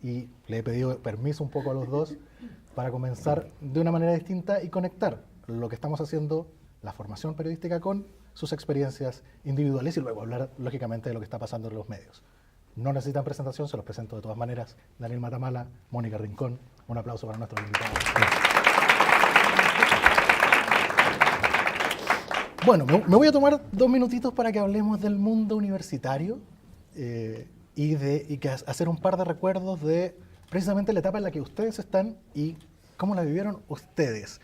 y le he pedido permiso un poco a los dos para comenzar de una manera distinta y conectar lo que estamos haciendo, la formación periodística, con sus experiencias individuales y luego hablar, lógicamente, de lo que está pasando en los medios. No necesitan presentación, se los presento de todas maneras. Daniel Matamala, Mónica Rincón, un aplauso para nuestros invitados. Bueno, me voy a tomar 2 minutitos para que hablemos del mundo universitario y que hacer un par de recuerdos de precisamente la etapa en la que ustedes están y cómo la vivieron ustedes.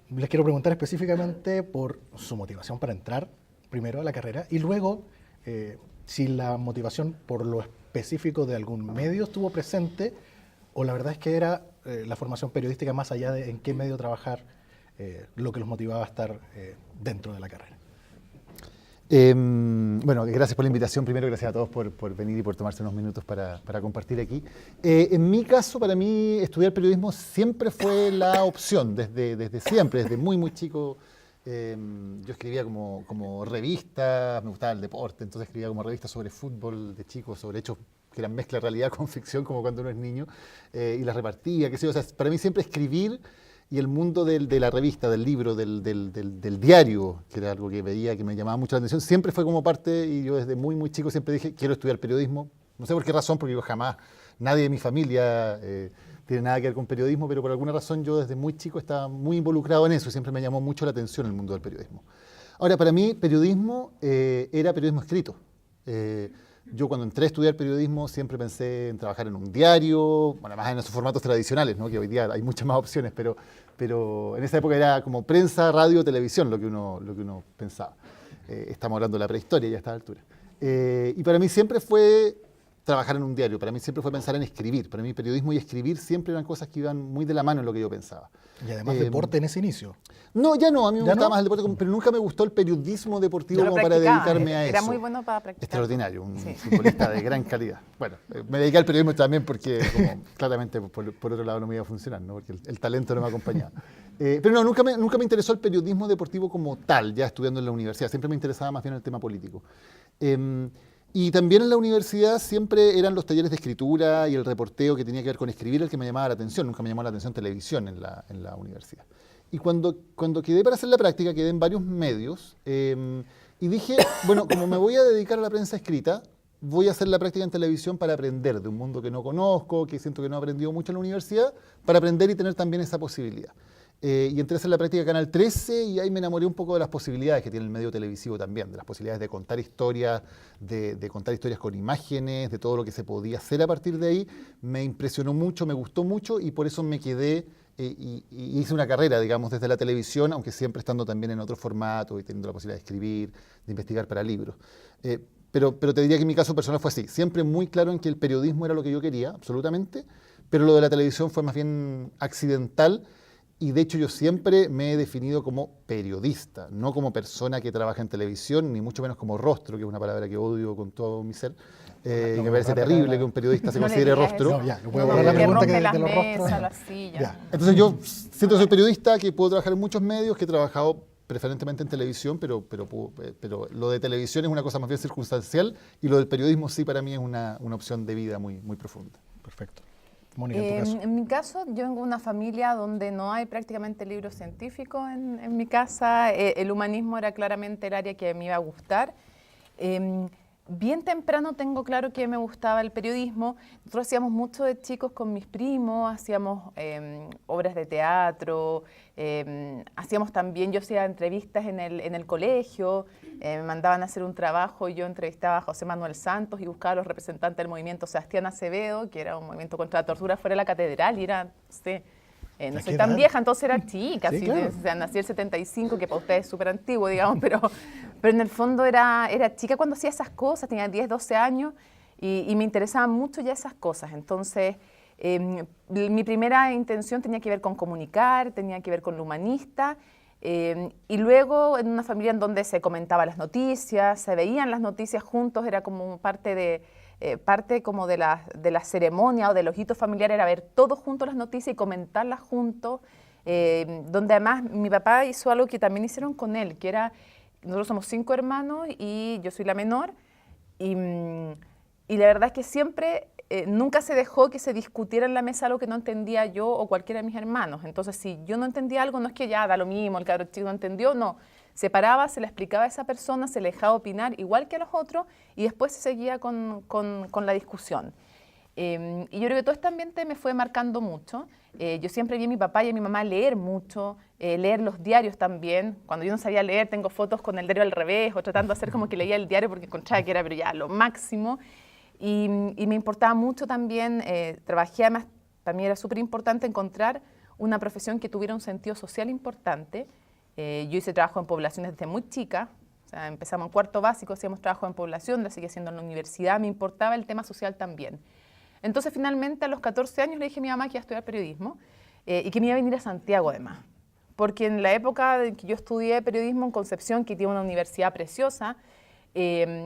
Les quiero preguntar específicamente por su motivación para entrar primero a la carrera y luego si la motivación por lo específico de algún medio estuvo presente o la verdad es que era la formación periodística más allá de en qué medio trabajar lo que los motivaba a estar dentro de la carrera. Bueno, gracias por la invitación. Primero, gracias a todos por venir y por tomarse unos minutos para compartir aquí. En mi caso, para mí, estudiar periodismo siempre fue la opción, desde siempre, desde muy chico. Yo escribía como revistas, me gustaba el deporte, entonces escribía como revistas sobre fútbol de chicos, sobre hechos que eran mezcla de realidad con ficción, como cuando uno es niño, y las repartía, qué sé yo. O sea, para mí siempre escribir y el mundo de la revista, del libro, del diario, que era algo que veía, que me llamaba mucho la atención, siempre fue como parte, y yo desde muy chico siempre dije, quiero estudiar periodismo. No sé por qué razón, porque yo jamás, nadie de mi familia tiene nada que ver con periodismo, pero por alguna razón yo desde muy chico estaba muy involucrado en eso, y siempre me llamó mucho la atención el mundo del periodismo. Ahora, para mí, periodismo era periodismo escrito. Yo cuando entré a estudiar periodismo siempre pensé en trabajar en un diario, bueno, además en esos formatos tradicionales, ¿no? Que hoy día hay muchas más opciones, pero en esa época era como prensa, radio, televisión lo que uno pensaba. Estamos hablando de la prehistoria ya a esta altura. Y para mí siempre fue trabajar en un diario, para mí siempre fue pensar en escribir. Para mí periodismo y escribir siempre eran cosas que iban muy de la mano en lo que yo pensaba. Y además deporte en ese inicio. No, ya no, a mí me gustaba no? más el deporte, pero nunca me gustó el periodismo deportivo como para dedicarme a eso. Era muy bueno para practicar. Extraordinario, un futbolista de gran calidad. Bueno, me dediqué al periodismo también porque como, claramente por otro lado no me iba a funcionar, ¿no? Porque el talento no me acompañaba. Pero no, nunca me interesó el periodismo deportivo como tal, ya estudiando en la universidad. Siempre me interesaba más bien el tema político. Y también en la universidad siempre eran los talleres de escritura y el reporteo que tenía que ver con escribir el que me llamaba la atención. Nunca me llamó la atención televisión en la universidad. Y cuando quedé para hacer la práctica, quedé en varios medios y dije, bueno, como me voy a dedicar a la prensa escrita, voy a hacer la práctica en televisión para aprender de un mundo que no conozco, que siento que no he aprendido mucho en la universidad, para aprender y tener también esa posibilidad. Y entré a hacer la práctica en Canal 13 y ahí me enamoré un poco de las posibilidades que tiene el medio televisivo también, de las posibilidades de contar historias, de contar historias con imágenes, de todo lo que se podía hacer a partir de ahí. Me impresionó mucho, me gustó mucho y por eso me quedé y hice una carrera, digamos, desde la televisión, aunque siempre estando también en otro formato y teniendo la posibilidad de escribir, de investigar para libros. Pero te diría que en mi caso personal fue así, siempre muy claro en que el periodismo era lo que yo quería, absolutamente, pero lo de la televisión fue más bien accidental. Y de hecho yo siempre me he definido como periodista, no como persona que trabaja en televisión, ni mucho menos como rostro, que es una palabra que odio con todo mi ser. Que me parece terrible que un periodista se considere rostro. No, ya, no puedo borrar la pregunta que de los rostros. Las sillas. Entonces yo siento que soy periodista, que puedo trabajar en muchos medios, que he trabajado preferentemente en televisión, pero lo de televisión es una cosa más bien circunstancial y lo del periodismo sí para mí es una opción de vida muy profunda. Perfecto. Mónica, en tu caso. En mi caso, yo vengo de una familia donde no hay prácticamente libros científicos en mi casa. El humanismo era claramente el área que me iba a gustar. Bien temprano tengo claro que me gustaba el periodismo. Nosotros hacíamos mucho de chicos con mis primos, hacíamos obras de teatro, hacíamos también, yo hacía entrevistas en el colegio, me mandaban a hacer un trabajo y yo entrevistaba a José Manuel Santos y buscaba a los representantes del movimiento Sebastián Acevedo, que era un movimiento contra la tortura fuera de la catedral y era, no soy tan vieja, entonces era chica, sí, así, claro. o sea, nací el 75, que para ustedes es súper antiguo, digamos, pero en el fondo era chica cuando hacía esas cosas, tenía 10, 12 años y me interesaban mucho ya esas cosas. Entonces, mi primera intención tenía que ver con comunicar, tenía que ver con lo humanista y luego en una familia en donde se comentaban las noticias, se veían las noticias juntos, era como parte como de la ceremonia o de los hitos familiares, era ver todos juntos las noticias y comentarlas juntos, donde además mi papá hizo algo que también hicieron con él, que era, nosotros somos 5 hermanos y yo soy la menor, y la verdad es que siempre nunca se dejó que se discutiera en la mesa algo que no entendía yo o cualquiera de mis hermanos. Entonces, si yo no entendía algo, no es que ya da lo mismo, el cabrón chico no entendió, no. Se paraba, se le explicaba a esa persona, se le dejaba opinar igual que a los otros y después se seguía con la discusión. Y yo creo que todo este ambiente me fue marcando mucho. Yo siempre vi a mi papá y a mi mamá leer mucho, leer los diarios también. Cuando yo no sabía leer, tengo fotos con el diario al revés o tratando de hacer como que leía el diario porque encontraba que era pero ya lo máximo. Y me importaba mucho también, trabajé además, para mí era súper importante encontrar una profesión que tuviera un sentido social importante. Yo hice trabajo en poblaciones desde muy chica, o sea, empezamos en cuarto básico, hacíamos trabajo en población, lo seguí haciendo en la universidad, me importaba el tema social también. Entonces, finalmente, a los 14 años le dije a mi mamá que iba a estudiar periodismo y que me iba a venir a Santiago, además. Porque en la época en que yo estudié periodismo en Concepción, que tiene una universidad preciosa,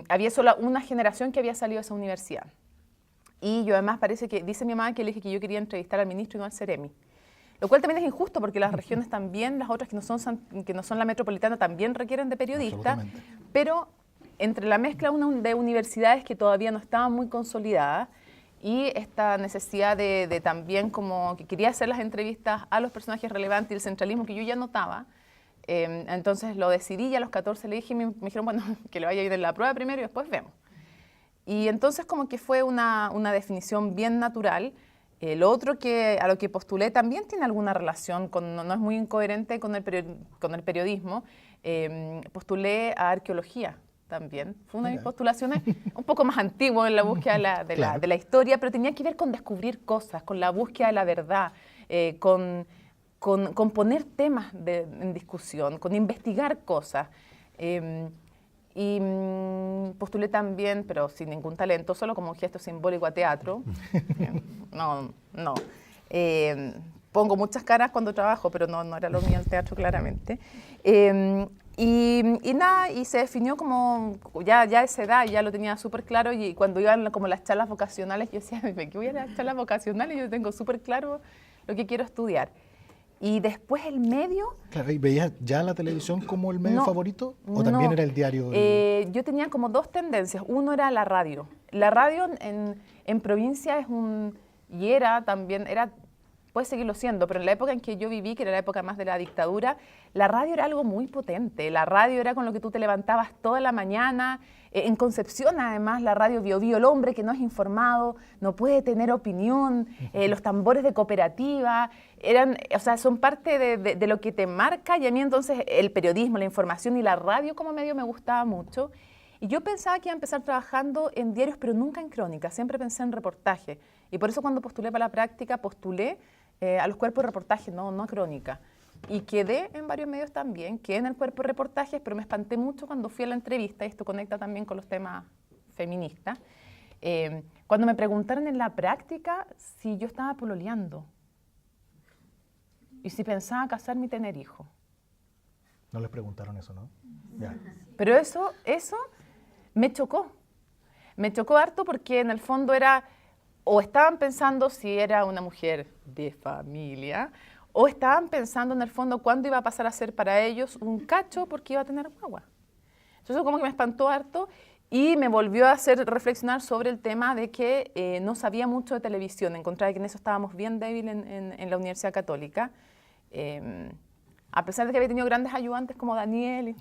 había solo una generación que había salido de esa universidad. Y yo además parece que, dice mi mamá que le dije que yo quería entrevistar al ministro y no al Ceremi. Lo cual también es injusto porque las regiones también, las otras que no son la metropolitana, también requieren de periodistas, pero entre la mezcla de universidades que todavía no estaban muy consolidadas y esta necesidad de también como que quería hacer las entrevistas a los personajes relevantes y el centralismo que yo ya notaba, entonces lo decidí y a los 14 le dije y me dijeron, bueno, que le vaya a ir en la prueba primero y después vemos. Y entonces como que fue una definición bien natural. Lo otro que a lo que postulé también tiene alguna relación, no es muy incoherente con el periodismo. Postulé a arqueología también. Fue una de mis postulaciones un poco más antigua en la búsqueda de la historia, pero tenía que ver con descubrir cosas, con la búsqueda de la verdad, con poner temas en discusión, con investigar cosas. Y postulé también, pero sin ningún talento, solo como un gesto simbólico a teatro. No. Pongo muchas caras cuando trabajo, pero no era lo mío el teatro, claramente. Y nada, y se definió como, ya a esa edad, ya lo tenía súper claro, y cuando iban como las charlas vocacionales, yo decía, ¿de qué voy a las charlas vocacionales? Yo tengo súper claro lo que quiero estudiar. Y después el medio... Claro, ¿y veías ya la televisión como el medio favorito? ¿O también era el diario? Yo tenía como dos tendencias. Uno era la radio. La radio en provincia es y era también, puede seguirlo siendo, pero en la época en que yo viví, que era la época más de la dictadura, la radio era algo muy potente. La radio era con lo que tú te levantabas toda la mañana. En Concepción, además, la radio Bio Bio, el hombre que no es informado, no puede tener opinión, los tambores de cooperativa, son parte de lo que te marca, y a mí entonces el periodismo, la información y la radio como medio me gustaba mucho. Y yo pensaba que iba a empezar trabajando en diarios, pero nunca en crónicas, siempre pensé en reportaje. Y por eso cuando postulé para la práctica, postulé a los cuerpos de reportaje, no a crónica. Y quedé en varios medios también, quedé en el cuerpo de reportajes, pero me espanté mucho cuando fui a la entrevista, y esto conecta también con los temas feministas, cuando me preguntaron en la práctica si yo estaba pololeando y si pensaba casarme y tener hijos. No les preguntaron eso, ¿no? Ya. Pero eso me chocó harto porque en el fondo o estaban pensando si era una mujer de familia, o estaban pensando en el fondo cuándo iba a pasar a ser para ellos un cacho porque iba a tener guagua. Entonces como que me espantó harto y me volvió a hacer reflexionar sobre el tema de que no sabía mucho de televisión. Encontraba que en eso estábamos bien débiles en la Universidad Católica. A pesar de que había tenido grandes ayudantes como Daniel.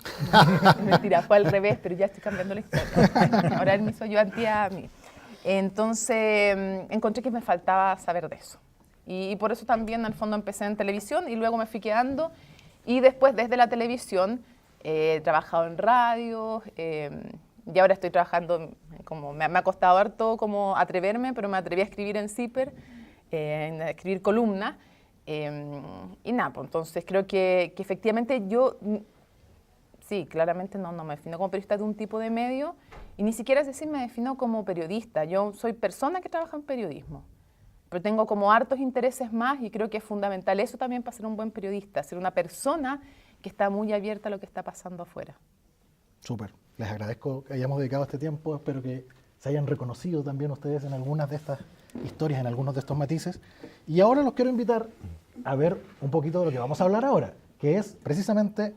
Mentira, fue al revés, pero ya estoy cambiando la historia. Ahora él me hizo ayudantía a mí. Entonces encontré que me faltaba saber de eso. Y por eso también al fondo empecé en televisión y luego me fui quedando. Y después desde la televisión he trabajado en radio y ahora estoy trabajando, como me ha costado harto como atreverme, pero me atreví a escribir en CIPER, a escribir columnas. Y nada, pues entonces creo que efectivamente yo, sí, claramente no me defino como periodista de un tipo de medio y ni siquiera es decir me defino como periodista. Yo soy persona que trabaja en periodismo, pero tengo como hartos intereses más y creo que es fundamental eso también para ser un buen periodista, ser una persona que está muy abierta a lo que está pasando afuera. Súper, les agradezco que hayamos dedicado este tiempo, espero que se hayan reconocido también ustedes en algunas de estas historias, en algunos de estos matices. Y ahora los quiero invitar a ver un poquito de lo que vamos a hablar ahora, que es precisamente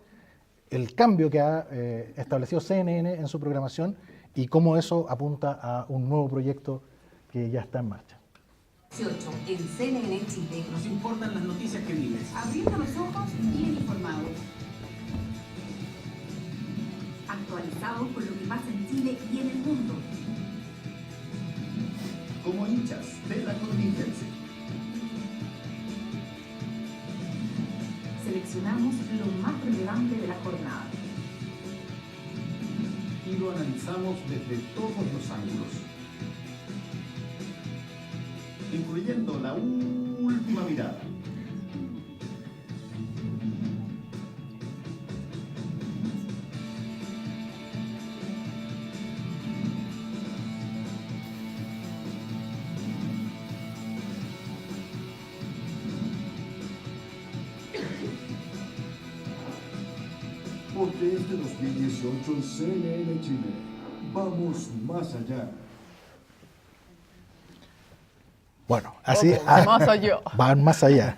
el cambio que ha establecido CNN en su programación y cómo eso apunta a un nuevo proyecto que ya está en marcha. 18 en CNN Chile. Nos importan las noticias que vives. Abriendo los ojos, bien informados. Actualizados con lo que pasa en Chile y en el mundo. Como hinchas de la contingencia. Seleccionamos lo más relevante de la jornada. Y lo analizamos desde todos los ángulos. Incluyendo la última mirada. Porque este 2018 en CNN Chile, vamos más allá. Bueno, así Hermoso yo. van más allá.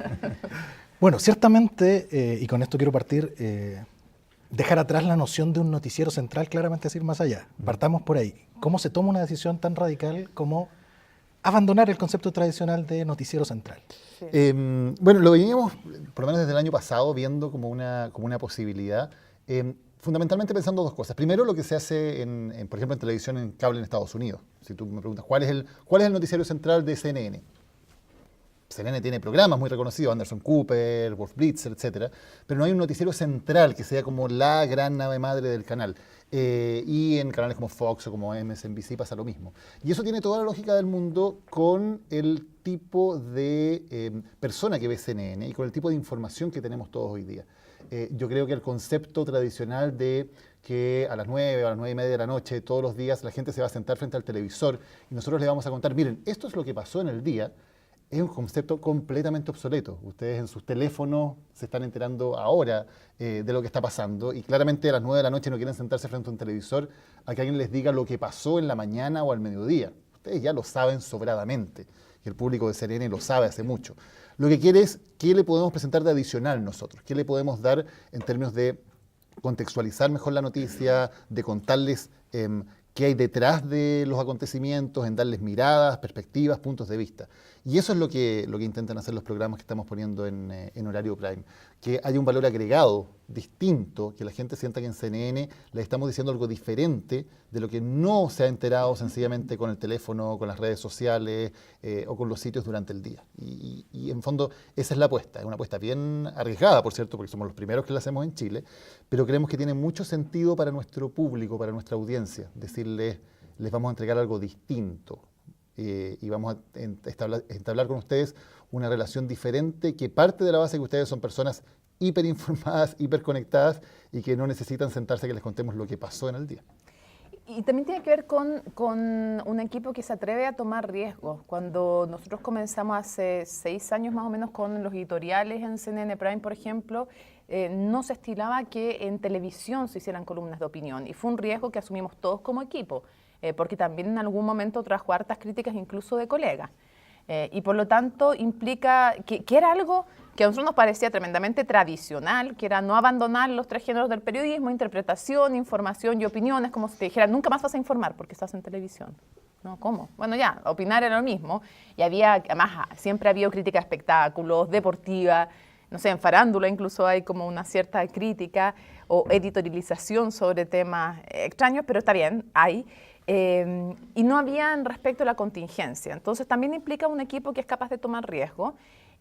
Bueno, ciertamente, y con esto quiero partir, dejar atrás la noción de un noticiero central, claramente es ir más allá. Partamos por ahí. ¿Cómo se toma una decisión tan radical como abandonar el concepto tradicional de noticiero central? Sí. Bueno, lo veníamos, por lo menos desde el año pasado, viendo como una posibilidad. Fundamentalmente pensando dos cosas. Primero, lo que se hace, por ejemplo, en televisión en cable en Estados Unidos. Si tú me preguntas, ¿cuál es el noticiero central de CNN? CNN tiene programas muy reconocidos, Anderson Cooper, Wolf Blitzer, etc. Pero no hay un noticiero central que sea como la gran nave madre del canal. Y en canales como Fox o como MSNBC pasa lo mismo. Y eso tiene toda la lógica del mundo con el tipo de persona que ve CNN y con el tipo de información que tenemos todos hoy día. Yo creo que el concepto tradicional de que a las 9 o a las 9:30 de la noche, todos los días, la gente se va a sentar frente al televisor y nosotros le vamos a contar, miren, esto es lo que pasó en el día, es un concepto completamente obsoleto. Ustedes en sus teléfonos se están enterando ahora de lo que está pasando y claramente a las 9 de la noche no quieren sentarse frente a un televisor a que alguien les diga lo que pasó en la mañana o al mediodía. Ustedes ya lo saben sobradamente y el público de CNN lo sabe hace mucho. Lo que quiere es qué le podemos presentar de adicional nosotros, qué le podemos dar en términos de contextualizar mejor la noticia, de contarles qué hay detrás de los acontecimientos, en darles miradas, perspectivas, puntos de vista. Y eso es lo que intentan hacer los programas que estamos poniendo en horario prime, que haya un valor agregado distinto, que la gente sienta que en CNN le estamos diciendo algo diferente de lo que no se ha enterado sencillamente con el teléfono, con las redes sociales o con los sitios durante el día. Y en fondo esa es la apuesta, es una apuesta bien arriesgada, por cierto, porque somos los primeros que la hacemos en Chile, pero creemos que tiene mucho sentido para nuestro público, para nuestra audiencia, decirles, les vamos a entregar algo distinto. Y vamos a entablar con ustedes una relación diferente que parte de la base que ustedes son personas hiperinformadas, hiperconectadas y que no necesitan sentarse a que les contemos lo que pasó en el día. Y también tiene que ver con un equipo que se atreve a tomar riesgos. Cuando nosotros comenzamos hace 6 años más o menos con los editoriales en CNN Prime, por ejemplo, no se estilaba que en televisión se hicieran columnas de opinión y fue un riesgo que asumimos todos como equipo. Porque también en algún momento trajo hartas críticas incluso de colegas. Y por lo tanto implica que era algo que a nosotros nos parecía tremendamente tradicional, que era no abandonar los 3 géneros del periodismo, interpretación, información y opiniones, como si te dijera, nunca más vas a informar porque estás en televisión. No, ¿cómo? Bueno, ya, opinar era lo mismo. Y además, siempre ha habido crítica a espectáculos, deportiva, no sé, en farándula incluso hay como una cierta crítica o editorialización sobre temas extraños, pero está bien, hay. Y no había respecto a la contingencia. Entonces también implica un equipo que es capaz de tomar riesgo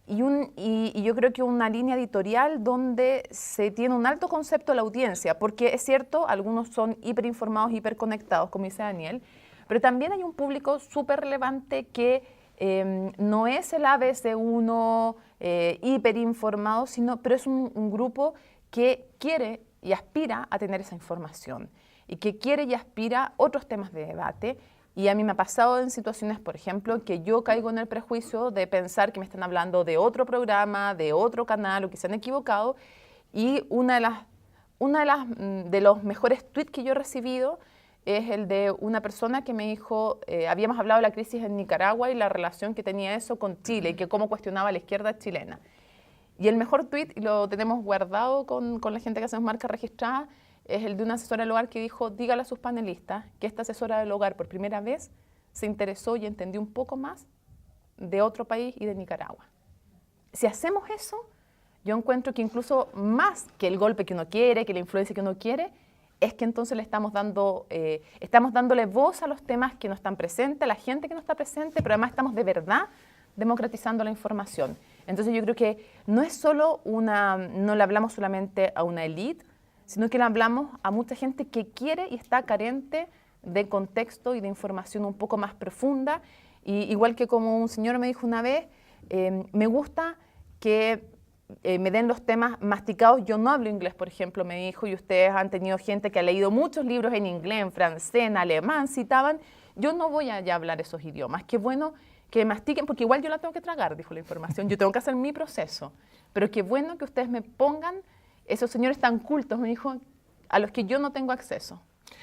y yo creo que una línea editorial donde se tiene un alto concepto de la audiencia, porque es cierto, algunos son hiperinformados, hiperconectados, como dice Daniel, pero también hay un público súper relevante que no es el ABC1 hiperinformado, pero es un grupo que quiere y aspira a tener esa información y que quiere y aspira otros temas de debate. Y a mí me ha pasado en situaciones, por ejemplo, que yo caigo en el prejuicio de pensar que me están hablando de otro programa, de otro canal o que se han equivocado. Y uno de los mejores tweets que yo he recibido es el de una persona que me dijo, habíamos hablado de la crisis en Nicaragua y la relación que tenía eso con Chile y que cómo cuestionaba a la izquierda chilena. Y el mejor tweet, y lo tenemos guardado con la gente que hacemos marca registrada, es el de una asesora del hogar que dijo, dígale a sus panelistas que esta asesora del hogar por primera vez se interesó y entendió un poco más de otro país y de Nicaragua. Si hacemos eso, yo encuentro que incluso más que el golpe que uno quiere, que la influencia que uno quiere, es que entonces le estamos dándole voz a los temas que no están presentes, a la gente que no está presente, pero además estamos de verdad democratizando la información. Entonces yo creo que no es solo no le hablamos solamente a una élite, sino que le hablamos a mucha gente que quiere y está carente de contexto y de información un poco más profunda. Y igual que como un señor me dijo una vez, me gusta que me den los temas masticados. Yo no hablo inglés, por ejemplo, me dijo, y ustedes han tenido gente que ha leído muchos libros en inglés, en francés, en alemán, citaban. Yo no voy a ya hablar esos idiomas. Qué bueno que mastiquen, porque igual yo la tengo que tragar, dijo la información. Yo tengo que hacer mi proceso. Pero qué bueno que ustedes me pongan esos señores tan cultos, me dijo, a los que yo no tengo acceso.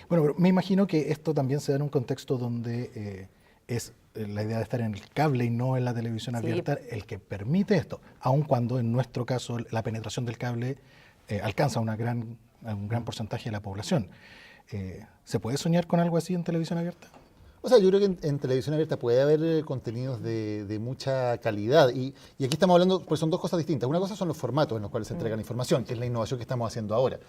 Bueno, pero me imagino que esto también se da en un contexto donde es la idea de estar en el cable y no en la televisión abierta el que permite esto, aun cuando en nuestro caso la penetración del cable alcanza a un gran porcentaje de la población. ¿Se puede soñar con algo así en televisión abierta? O sea, yo creo que en televisión abierta puede haber contenidos de mucha calidad y aquí estamos hablando, pues son dos cosas distintas. Una cosa son los formatos en los cuales se entrega la información, que es la innovación que estamos haciendo ahora.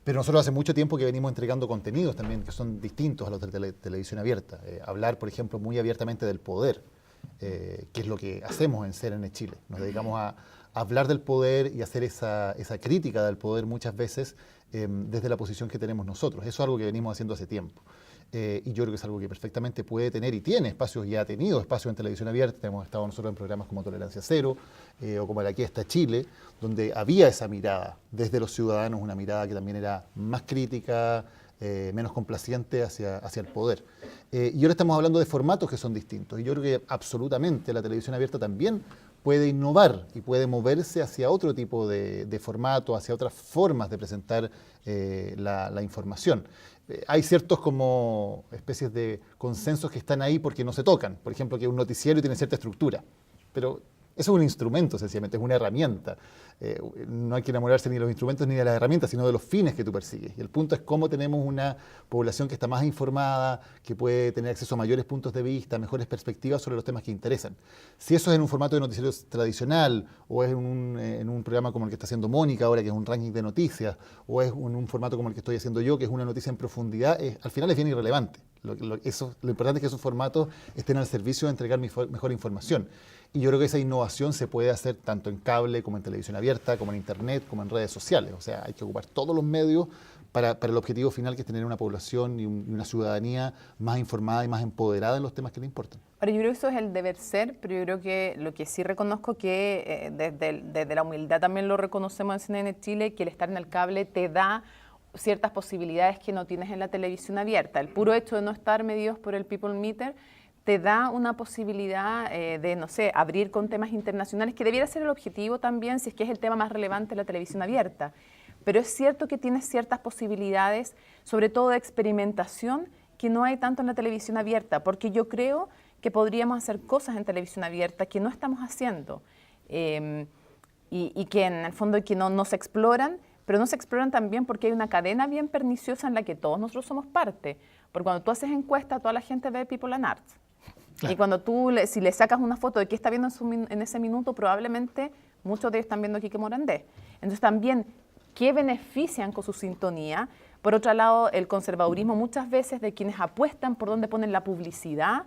Pero nosotros hace mucho tiempo que venimos entregando contenidos también que son distintos a los de televisión abierta. Hablar, por ejemplo, muy abiertamente del poder, que es lo que hacemos en CNN Chile. Nos dedicamos a hablar del poder y hacer esa crítica del poder muchas veces desde la posición que tenemos nosotros. Eso es algo que venimos haciendo hace tiempo. Y yo creo que es algo que perfectamente puede tener y tiene espacios, y ha tenido espacios en televisión abierta. Hemos estado nosotros en programas como Tolerancia Cero o como el Aquí está Chile, donde había esa mirada desde los ciudadanos, una mirada que también era más crítica, menos complaciente hacia el poder. Y ahora estamos hablando de formatos que son distintos. Y yo creo que absolutamente la televisión abierta también puede innovar y puede moverse hacia otro tipo de formato, hacia otras formas de presentar la información. Hay ciertos como especies de consensos que están ahí porque no se tocan. Por ejemplo, que un noticiero tiene cierta estructura, pero eso es un instrumento, sencillamente, es una herramienta. No hay que enamorarse ni de los instrumentos ni de las herramientas, sino de los fines que tú persigues. Y el punto es cómo tenemos una población que está más informada, que puede tener acceso a mayores puntos de vista, mejores perspectivas sobre los temas que interesan. Si eso es en un formato de noticiero tradicional, o es en un programa como el que está haciendo Mónica ahora, que es un ranking de noticias, o es en un formato como el que estoy haciendo yo, que es una noticia en profundidad, al final es bien irrelevante. Lo importante es que esos formatos estén al servicio de entregar mejor información. Y yo creo que esa innovación se puede hacer tanto en cable, como en televisión abierta, como en internet, como en redes sociales. O sea, hay que ocupar todos los medios para el objetivo final, que es tener una población y una ciudadanía más informada y más empoderada en los temas que le importan. Ahora, yo creo que eso es el deber ser, pero yo creo que lo que sí reconozco que desde la humildad también lo reconocemos en CNN Chile, que el estar en el cable te da ciertas posibilidades que no tienes en la televisión abierta. El puro hecho de no estar medidos por el People Meter te da una posibilidad de, no sé, abrir con temas internacionales, que debiera ser el objetivo también, si es que es el tema más relevante de la televisión abierta. Pero es cierto que tienes ciertas posibilidades, sobre todo de experimentación, que no hay tanto en la televisión abierta, porque yo creo que podríamos hacer cosas en televisión abierta que no estamos haciendo y que en el fondo que no se exploran, pero no se exploran también porque hay una cadena bien perniciosa en la que todos nosotros somos parte. Porque cuando tú haces encuesta, toda la gente ve People and Arts. Claro. Y cuando si le sacas una foto de qué está viendo en ese minuto, probablemente muchos de ellos están viendo a Quique Morandé. Entonces también, ¿qué benefician con su sintonía? Por otro lado, el conservadurismo muchas veces de quienes apuestan por dónde ponen la publicidad,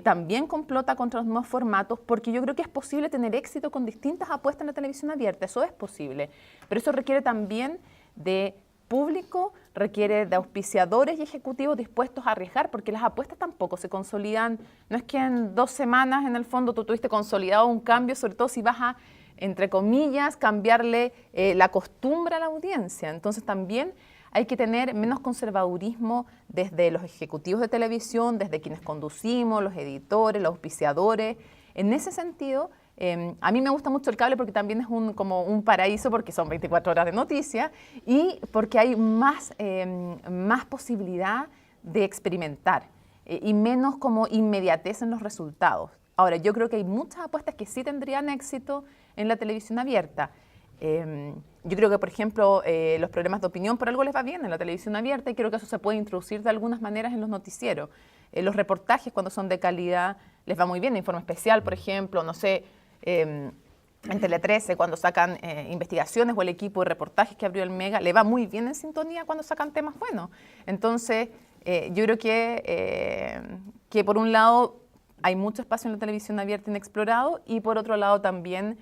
también complota contra los nuevos formatos, porque yo creo que es posible tener éxito con distintas apuestas en la televisión abierta, eso es posible, pero eso requiere también de público, requiere de auspiciadores y ejecutivos dispuestos a arriesgar, porque las apuestas tampoco se consolidan, no es que en 2 semanas en el fondo tú tuviste consolidado un cambio, sobre todo si vas a, entre comillas, cambiarle la costumbre a la audiencia. Entonces también hay que tener menos conservadurismo desde los ejecutivos de televisión, desde quienes conducimos, los editores, los auspiciadores. En ese sentido, a mí me gusta mucho el cable porque también es como un paraíso, porque son 24 horas de noticias y porque hay más posibilidad de experimentar y menos como inmediatez en los resultados. Ahora, yo creo que hay muchas apuestas que sí tendrían éxito en la televisión abierta. Yo creo que, por ejemplo, los programas de opinión por algo les va bien en la televisión abierta y creo que eso se puede introducir de algunas maneras en los noticieros. los reportajes, cuando son de calidad, les va muy bien. Informe Especial, por ejemplo, no sé, en Tele 13, cuando sacan investigaciones, o el equipo de reportajes que abrió el Mega, le va muy bien en sintonía cuando sacan temas buenos. Entonces, yo creo que por un lado hay mucho espacio en la televisión abierta inexplorado, y por otro lado también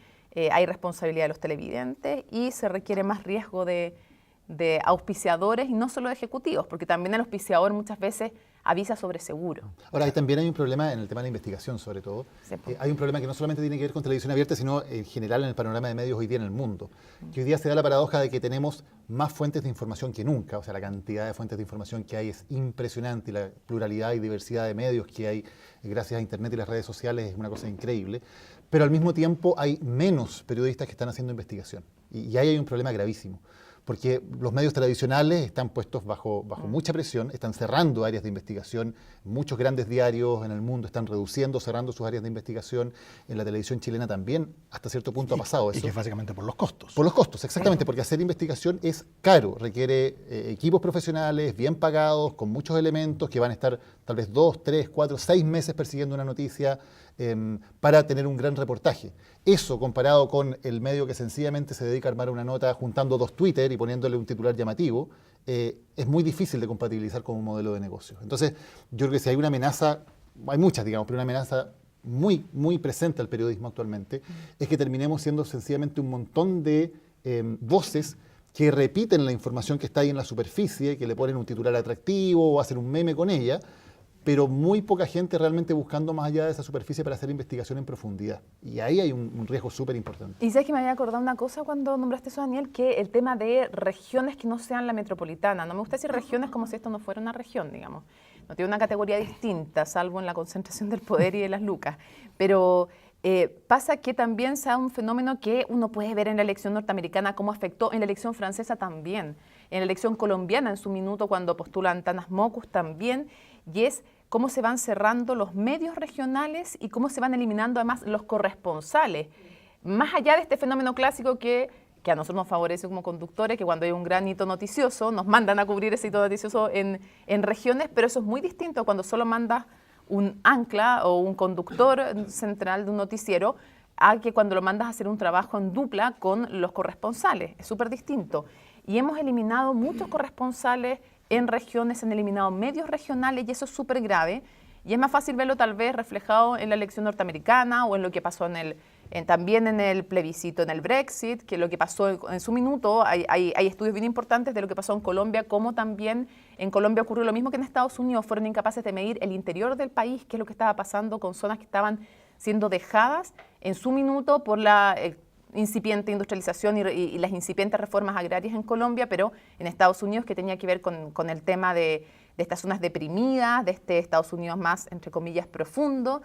hay responsabilidad de los televidentes y se requiere más riesgo de auspiciadores, y no solo de ejecutivos, porque también el auspiciador muchas veces avisa sobre seguro. Ahora, también hay un problema en el tema de la investigación, sobre todo. Sí, pues. Hay un problema que no solamente tiene que ver con televisión abierta, sino en general en el panorama de medios hoy día en el mundo. Que hoy día se da la paradoja de que tenemos más fuentes de información que nunca. O sea, la cantidad de fuentes de información que hay es impresionante, y la pluralidad y diversidad de medios que hay gracias a Internet y las redes sociales es una cosa increíble. Pero al mismo tiempo hay menos periodistas que están haciendo investigación. Y ahí hay un problema gravísimo. Porque los medios tradicionales están puestos bajo mucha presión, están cerrando áreas de investigación. Muchos grandes diarios en el mundo están reduciendo, cerrando sus áreas de investigación. En la televisión chilena también, hasta cierto punto ha pasado eso. Y que es básicamente por los costos. Por los costos, exactamente, porque hacer investigación es caro, requiere equipos profesionales, bien pagados, con muchos elementos que van a estar tal vez 2, 3, 4, 6 meses persiguiendo una noticia para tener un gran reportaje. Eso comparado con el medio que sencillamente se dedica a armar una nota juntando 2 Twitter y poniéndole un titular llamativo, es muy difícil de compatibilizar con un modelo de negocio. Entonces, yo creo que si hay una amenaza, hay muchas, digamos, pero una amenaza muy, muy presente al periodismo actualmente, es que terminemos siendo sencillamente un montón de voces que repiten la información que está ahí en la superficie, que le ponen un titular atractivo o hacen un meme con ella, pero muy poca gente realmente buscando más allá de esa superficie para hacer investigación en profundidad. Y ahí hay un riesgo súper importante. Y sabes que me había acordado una cosa cuando nombraste eso, Daniel, que el tema de regiones que no sean la metropolitana. No me gusta decir regiones como si esto no fuera una región, digamos. No tiene una categoría distinta, salvo en la concentración del poder y de las lucas. Pero pasa que también se da un fenómeno que uno puede ver en la elección norteamericana, cómo afectó en la elección francesa también, en la elección colombiana en su minuto cuando postulan Tanas Mockus también, y es cómo se van cerrando los medios regionales y cómo se van eliminando además los corresponsales. Más allá de este fenómeno clásico que a nosotros nos favorece como conductores, que cuando hay un gran hito noticioso nos mandan a cubrir ese hito noticioso en regiones, pero eso es muy distinto cuando solo mandas un ancla o un conductor central de un noticiero a que cuando lo mandas a hacer un trabajo en dupla con los corresponsales. Es súper distinto. Y hemos eliminado muchos corresponsales en regiones, han eliminado medios regionales, y eso es súper grave. Y es más fácil verlo tal vez reflejado en la elección norteamericana o en lo que pasó también en el plebiscito, en el Brexit, que lo que pasó en su minuto. Hay estudios bien importantes de lo que pasó en Colombia, como también en Colombia ocurrió lo mismo que en Estados Unidos. Fueron incapaces de medir el interior del país, qué es lo que estaba pasando con zonas que estaban siendo dejadas en su minuto por la incipiente industrialización y las incipientes reformas agrarias en Colombia, pero en Estados Unidos, que tenía que ver con el tema de estas zonas deprimidas, de este Estados Unidos más, entre comillas, profundo.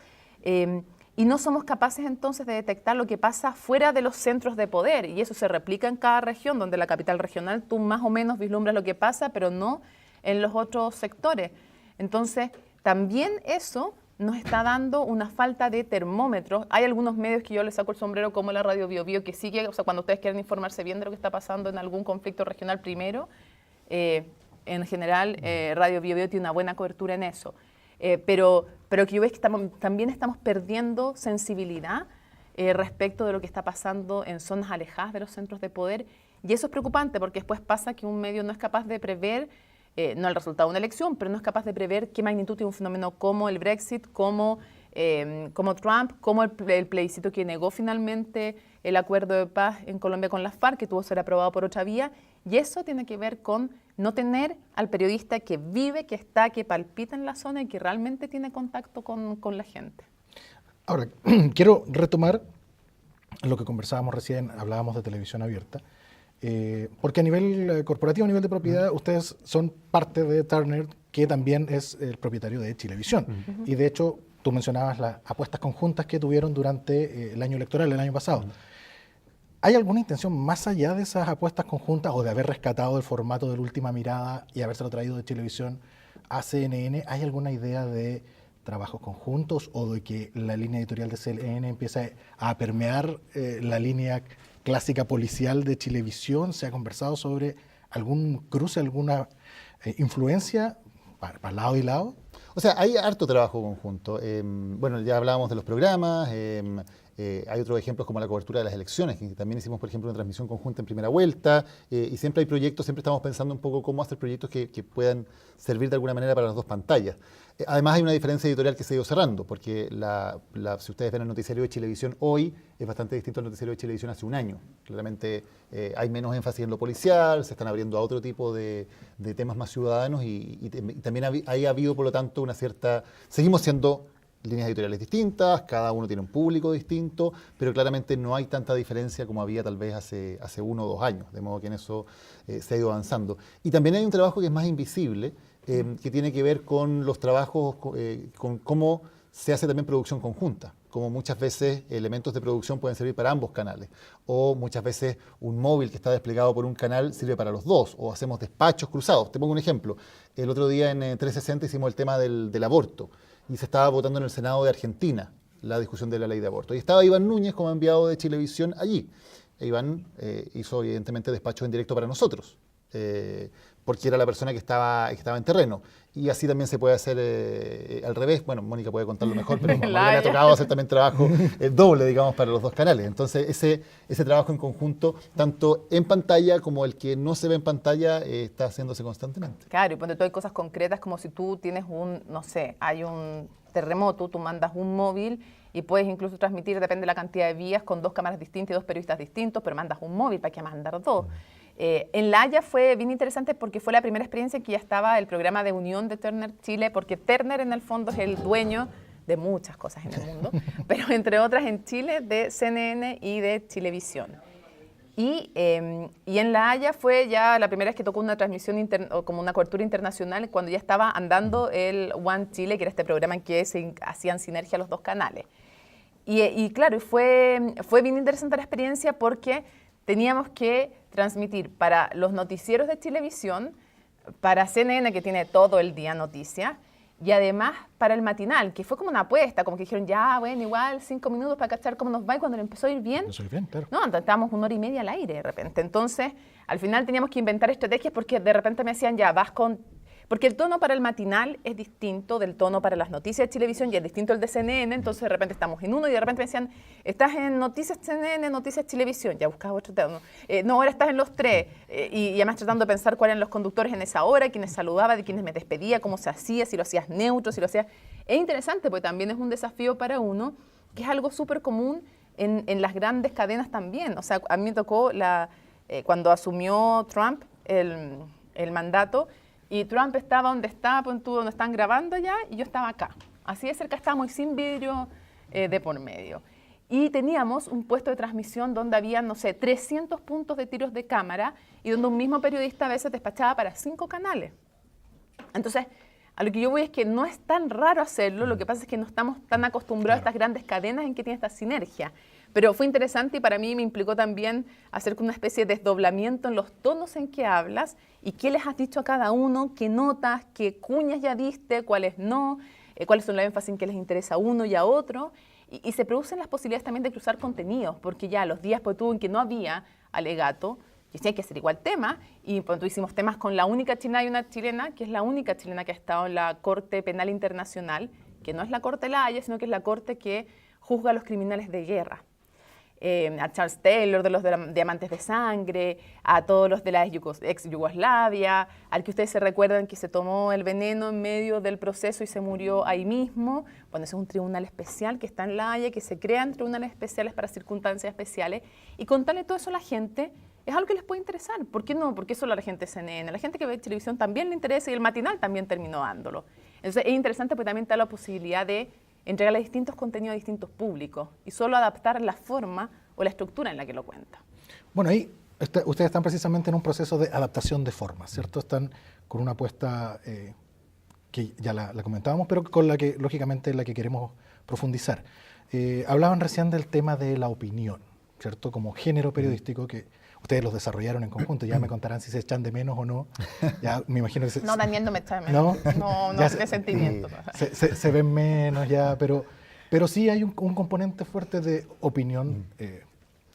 Y no somos capaces entonces de detectar lo que pasa fuera de los centros de poder, y eso se replica en cada región, donde la capital regional tú más o menos vislumbras lo que pasa, pero no en los otros sectores. Entonces, también eso nos está dando una falta de termómetros. Hay algunos medios que yo les saco el sombrero, como la Radio Bio Bio, que sigue, o sea, cuando ustedes quieren informarse bien de lo que está pasando en algún conflicto regional primero, en general Radio Bio Bio tiene una buena cobertura en eso. Pero que yo veo que también estamos perdiendo sensibilidad respecto de lo que está pasando en zonas alejadas de los centros de poder, y eso es preocupante porque después pasa que un medio no es capaz de prever, no el resultado de una elección, pero no es capaz de prever qué magnitud tiene un fenómeno como el Brexit, como Trump, como el plebiscito que negó finalmente el acuerdo de paz en Colombia con las FARC, que tuvo que ser aprobado por otra vía, y eso tiene que ver con no tener al periodista que vive, que está, que palpita en la zona y que realmente tiene contacto con la gente. Ahora, quiero retomar lo que conversábamos recién, hablábamos de televisión abierta, porque a nivel corporativo, a nivel de propiedad, ustedes son parte de Turner, que también es el propietario de Chilevisión. Y de hecho, tú mencionabas las apuestas conjuntas que tuvieron durante el año electoral, el año pasado. ¿Hay alguna intención más allá de esas apuestas conjuntas o de haber rescatado el formato de La Última Mirada y habérselo traído de Chilevisión a CNN? ¿Hay alguna idea de trabajos conjuntos o de que la línea editorial de CNN empiece a permear la línea clásica policial de Chilevisión? ¿Se ha conversado sobre algún cruce, alguna influencia para lado y lado? O sea, hay harto trabajo conjunto. Bueno, ya hablábamos de los programas, hay otros ejemplos como la cobertura de las elecciones, que también hicimos, por ejemplo, una transmisión conjunta en primera vuelta, y siempre hay proyectos, siempre estamos pensando un poco cómo hacer proyectos que puedan servir de alguna manera para las dos pantallas. Además hay una diferencia editorial que se ha ido cerrando, porque si ustedes ven el noticiario de Chilevisión hoy, es bastante distinto al noticiario de Chilevisión hace un año. Claramente hay menos énfasis en lo policial, se están abriendo a otro tipo de temas más ciudadanos y también ha habido, por lo tanto, una cierta... Seguimos siendo líneas editoriales distintas, cada uno tiene un público distinto, pero claramente no hay tanta diferencia como había tal vez hace 1 o 2 años, de modo que en eso se ha ido avanzando. Y también hay un trabajo que es más invisible, que tiene que ver con los trabajos, con cómo se hace también producción conjunta, como muchas veces elementos de producción pueden servir para ambos canales, o muchas veces un móvil que está desplegado por un canal sirve para los dos, o hacemos despachos cruzados. Te pongo un ejemplo. El otro día en 360 hicimos el tema del aborto, y se estaba votando en el Senado de Argentina la discusión de la ley de aborto. Y estaba Iván Núñez como enviado de Chilevisión allí. Iván hizo evidentemente despachos en directo para nosotros, porque era la persona que estaba en terreno. Y así también se puede hacer al revés. Bueno, Mónica puede contarlo mejor, pero a Mónica le ha tocado hacer también trabajo doble, digamos, para los dos canales. Entonces, ese trabajo en conjunto, tanto en pantalla como el que no se ve en pantalla, está haciéndose constantemente. Claro, y ponte tú, hay cosas concretas como si tú tienes no sé, hay un terremoto, tú mandas un móvil y puedes incluso transmitir, depende de la cantidad de vías, con 2 cámaras distintas y 2 periodistas distintos, pero mandas un móvil, ¿para qué mandar 2? En La Haya fue bien interesante porque fue la primera experiencia en que ya estaba el programa de unión de Turner Chile, porque Turner en el fondo es el dueño de muchas cosas en el mundo, pero entre otras en Chile de CNN y de Chilevisión. Y en La Haya fue ya la primera vez que tocó una transmisión como una cobertura internacional cuando ya estaba andando el One Chile, que era este programa en que se hacían sinergia los dos canales. Y claro, fue bien interesante la experiencia porque teníamos que transmitir para los noticieros de Chilevisión, para CNN, que tiene todo el día noticias, y además para el matinal, que fue como una apuesta, como que dijeron, ya, bueno, igual 5 minutos para cachar cómo nos va, y cuando le empezó a ir bien, Claro. no, estábamos 1 hora y media al aire de repente. Entonces, al final teníamos que inventar estrategias porque de repente me decían, ya, vas con... Porque el tono para el matinal es distinto del tono para las noticias de Chilevisión y es distinto al de CNN, entonces de repente estamos en uno y de repente me decían, estás en noticias CNN, noticias Chilevisión, ya buscaba otro tono. No, ahora estás en los 3, y además tratando de pensar cuáles eran los conductores en esa hora, quiénes saludaba, de quiénes me despedía, cómo se hacía, si lo hacías neutro, si lo hacías... Es interesante porque también es un desafío para uno, que es algo súper común en las grandes cadenas también. O sea, a mí me tocó cuando asumió Trump el mandato, y Trump estaba donde donde están grabando allá, y yo estaba acá. Así de cerca estábamos y sin vidrio de por medio. Y teníamos un puesto de transmisión donde había, no sé, 300 puntos de tiros de cámara y donde un mismo periodista a veces despachaba para 5 canales. Entonces, a lo que yo voy es que no es tan raro hacerlo, lo que pasa es que no estamos tan acostumbrados a estas grandes cadenas en que tiene esta sinergia. Pero fue interesante y para mí me implicó también hacer una especie de desdoblamiento en los tonos en que hablas y qué les has dicho a cada uno, qué notas, qué cuñas ya diste, cuáles no, cuáles son los énfasis en que les interesa a uno y a otro. Y se producen las posibilidades también de cruzar contenidos, porque ya los días en que no había alegato, y sí hay que hacer igual tema, y cuando hicimos temas con la única chilena y una chilena, que es la única chilena que ha estado en la Corte Penal Internacional, que no es la Corte de La Haya, sino que es la Corte que juzga a los criminales de guerra. A Charles Taylor, de los Diamantes de Sangre, a todos los de la ex Yugoslavia, al que ustedes se recuerdan que se tomó el veneno en medio del proceso y se murió ahí mismo. Bueno, ese es un tribunal especial que está en La Haya, que se crean tribunales especiales para circunstancias especiales, y contarle todo eso a la gente es algo que les puede interesar. ¿Por qué no? Porque solo a la gente de CNN, a la gente que ve televisión también le interesa, y el matinal también terminó dándolo. Entonces es interesante porque también te da la posibilidad de entregarle distintos contenidos a distintos públicos y solo adaptar la forma o la estructura en la que lo cuenta. Bueno, ahí ustedes están precisamente en un proceso de adaptación de formas, ¿cierto? Están con una apuesta que ya la comentábamos, pero con la que, lógicamente, la que queremos profundizar. Hablaban recién del tema de la opinión, ¿cierto? Como género periodístico que ustedes los desarrollaron en conjunto. Ya me contarán si se echan de menos o no. Ya me imagino que No, Daniel no me echa de menos. No de sentimiento. Se ven menos ya, pero sí hay un componente fuerte de opinión.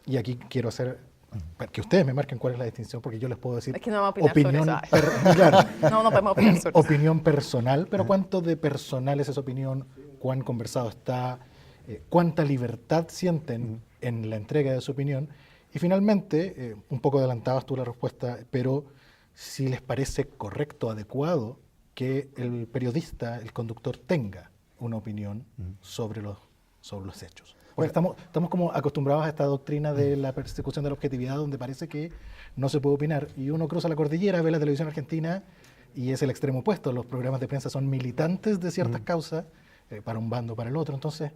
Y aquí quiero hacer para que ustedes me marquen cuál es la distinción, porque yo les puedo decir Es que no vamos a opinar sobre opinión, eso. claro, No podemos opinar sobre eso. opinión personal, pero cuánto de personal es esa opinión, cuán conversado está, cuánta libertad sienten en la entrega de su opinión. Y finalmente, un poco adelantabas tú la respuesta, pero si les parece correcto, adecuado que el periodista, el conductor, tenga una opinión sobre los hechos. Porque estamos como acostumbrados a esta doctrina de la persecución de la objetividad, donde parece que no se puede opinar. Y uno cruza la cordillera, ve la televisión argentina y es el extremo opuesto. Los programas de prensa son militantes de ciertas causas, para un bando o para el otro. Entonces,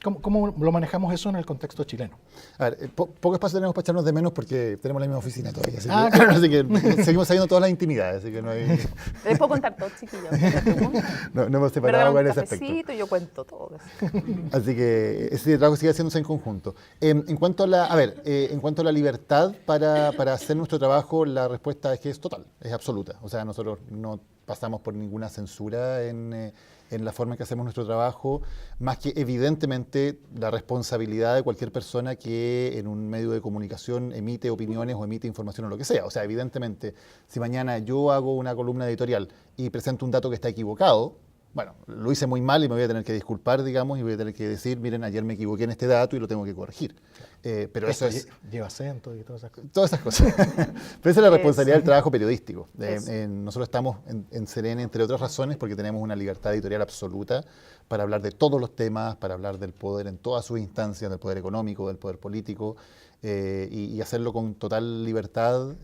¿cómo lo manejamos eso en el contexto chileno? A ver, poco espacio tenemos para echarnos de menos porque tenemos la misma oficina todavía. Así, Ah, que, claro. así que seguimos sabiendo todas las intimidades, así que no hay... Les puedo contar todo, chiquillos. No hemos Me separado regalan en un ese aspecto. cafecito y yo cuento todo. Así que ese trabajo sigue haciéndose en conjunto. En cuanto a en cuanto a la libertad para hacer nuestro trabajo, la respuesta es que es total, es absoluta. O sea, nosotros no pasamos por ninguna censura en la forma en que hacemos nuestro trabajo, más que evidentemente la responsabilidad de cualquier persona que en un medio de comunicación emite opiniones o emite información o lo que sea. O sea, evidentemente, si mañana yo hago una columna editorial y presento un dato que está equivocado, bueno, lo hice muy mal y me voy a tener que disculpar, digamos, y voy a tener que decir, miren, ayer me equivoqué en este dato y lo tengo que corregir. Pero eso es... Lleva acento y todas esas cosas. Todas esas cosas. Pero esa es la responsabilidad Eso. del trabajo periodístico. Eso. Nosotros estamos en Serena, entre otras razones, porque tenemos una libertad editorial absoluta para hablar de todos los temas, para hablar del poder en todas sus instancias, del poder económico, del poder político, y hacerlo con total libertad,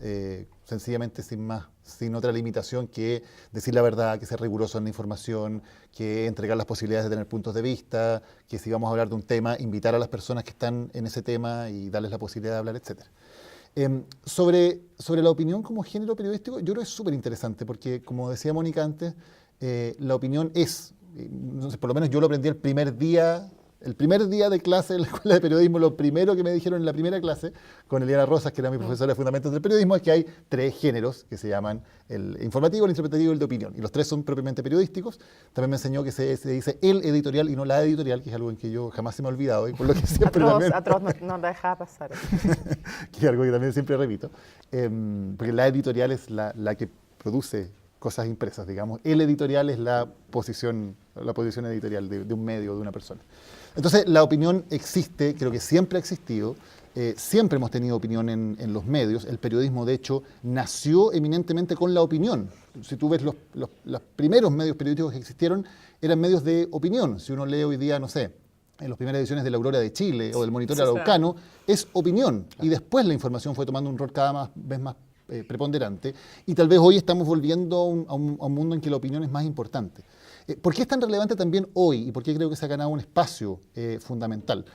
sencillamente sin otra limitación que decir la verdad, que ser riguroso en la información, que entregar las posibilidades de tener puntos de vista, que si vamos a hablar de un tema, invitar a las personas que están en ese tema y darles la posibilidad de hablar, etc. Sobre la opinión como género periodístico, yo creo que es súper interesante porque, como decía Mónica antes, la opinión es, no sé, por lo menos yo lo aprendí el primer día de clase en la escuela de periodismo. Lo primero que me dijeron en la primera clase con Eliana Rosas, que era mi profesora de Fundamentos del Periodismo, es que hay 3 géneros que se llaman el informativo, el interpretativo y el de opinión. Y los 3 son propiamente periodísicos. También me enseñó que se dice el editorial y no la editorial, que es algo en que yo jamás se me ha olvidado y por lo que siempre también... Atroz, no la dejaba pasar. que es algo que también siempre repito. Porque la editorial es la que produce cosas impresas, digamos. El editorial es la posición editorial de un medio, de una persona. Entonces, la opinión existe, creo que siempre ha existido, siempre hemos tenido opinión en los medios. El periodismo, de hecho, nació eminentemente con la opinión. Si tú ves los primeros medios periodísticos que existieron, eran medios de opinión. Si uno lee hoy día, no sé, en las primeras ediciones de La Aurora de Chile o del Monitor Araucano, es opinión. Y después la información fue tomando un rol cada vez más preponderante, y tal vez hoy estamos volviendo a un mundo en que la opinión es más importante. ¿Por qué es tan relevante también hoy y por qué creo que se ha ganado un espacio fundamental?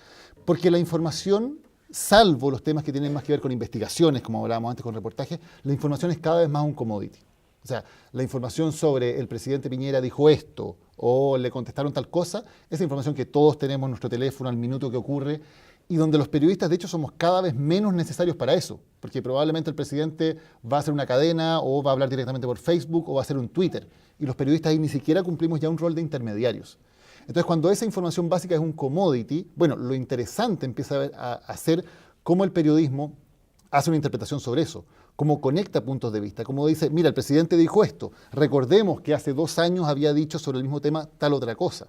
Porque la información, salvo los temas que tienen más que ver con investigaciones, como hablábamos antes con reportajes, la información es cada vez más un commodity. O sea, la información sobre el presidente Piñera dijo esto o le contestaron tal cosa, esa información que todos tenemos en nuestro teléfono al minuto que ocurre, y donde los periodistas, de hecho, somos cada vez menos necesarios para eso, porque probablemente el presidente va a hacer una cadena o va a hablar directamente por Facebook o va a hacer un Twitter, y los periodistas ahí ni siquiera cumplimos ya un rol de intermediarios. Entonces, cuando esa información básica es un commodity, bueno, lo interesante empieza a ser cómo el periodismo hace una interpretación sobre eso, cómo conecta puntos de vista, cómo dice, mira, el presidente dijo esto, recordemos que hace 2 años había dicho sobre el mismo tema tal otra cosa.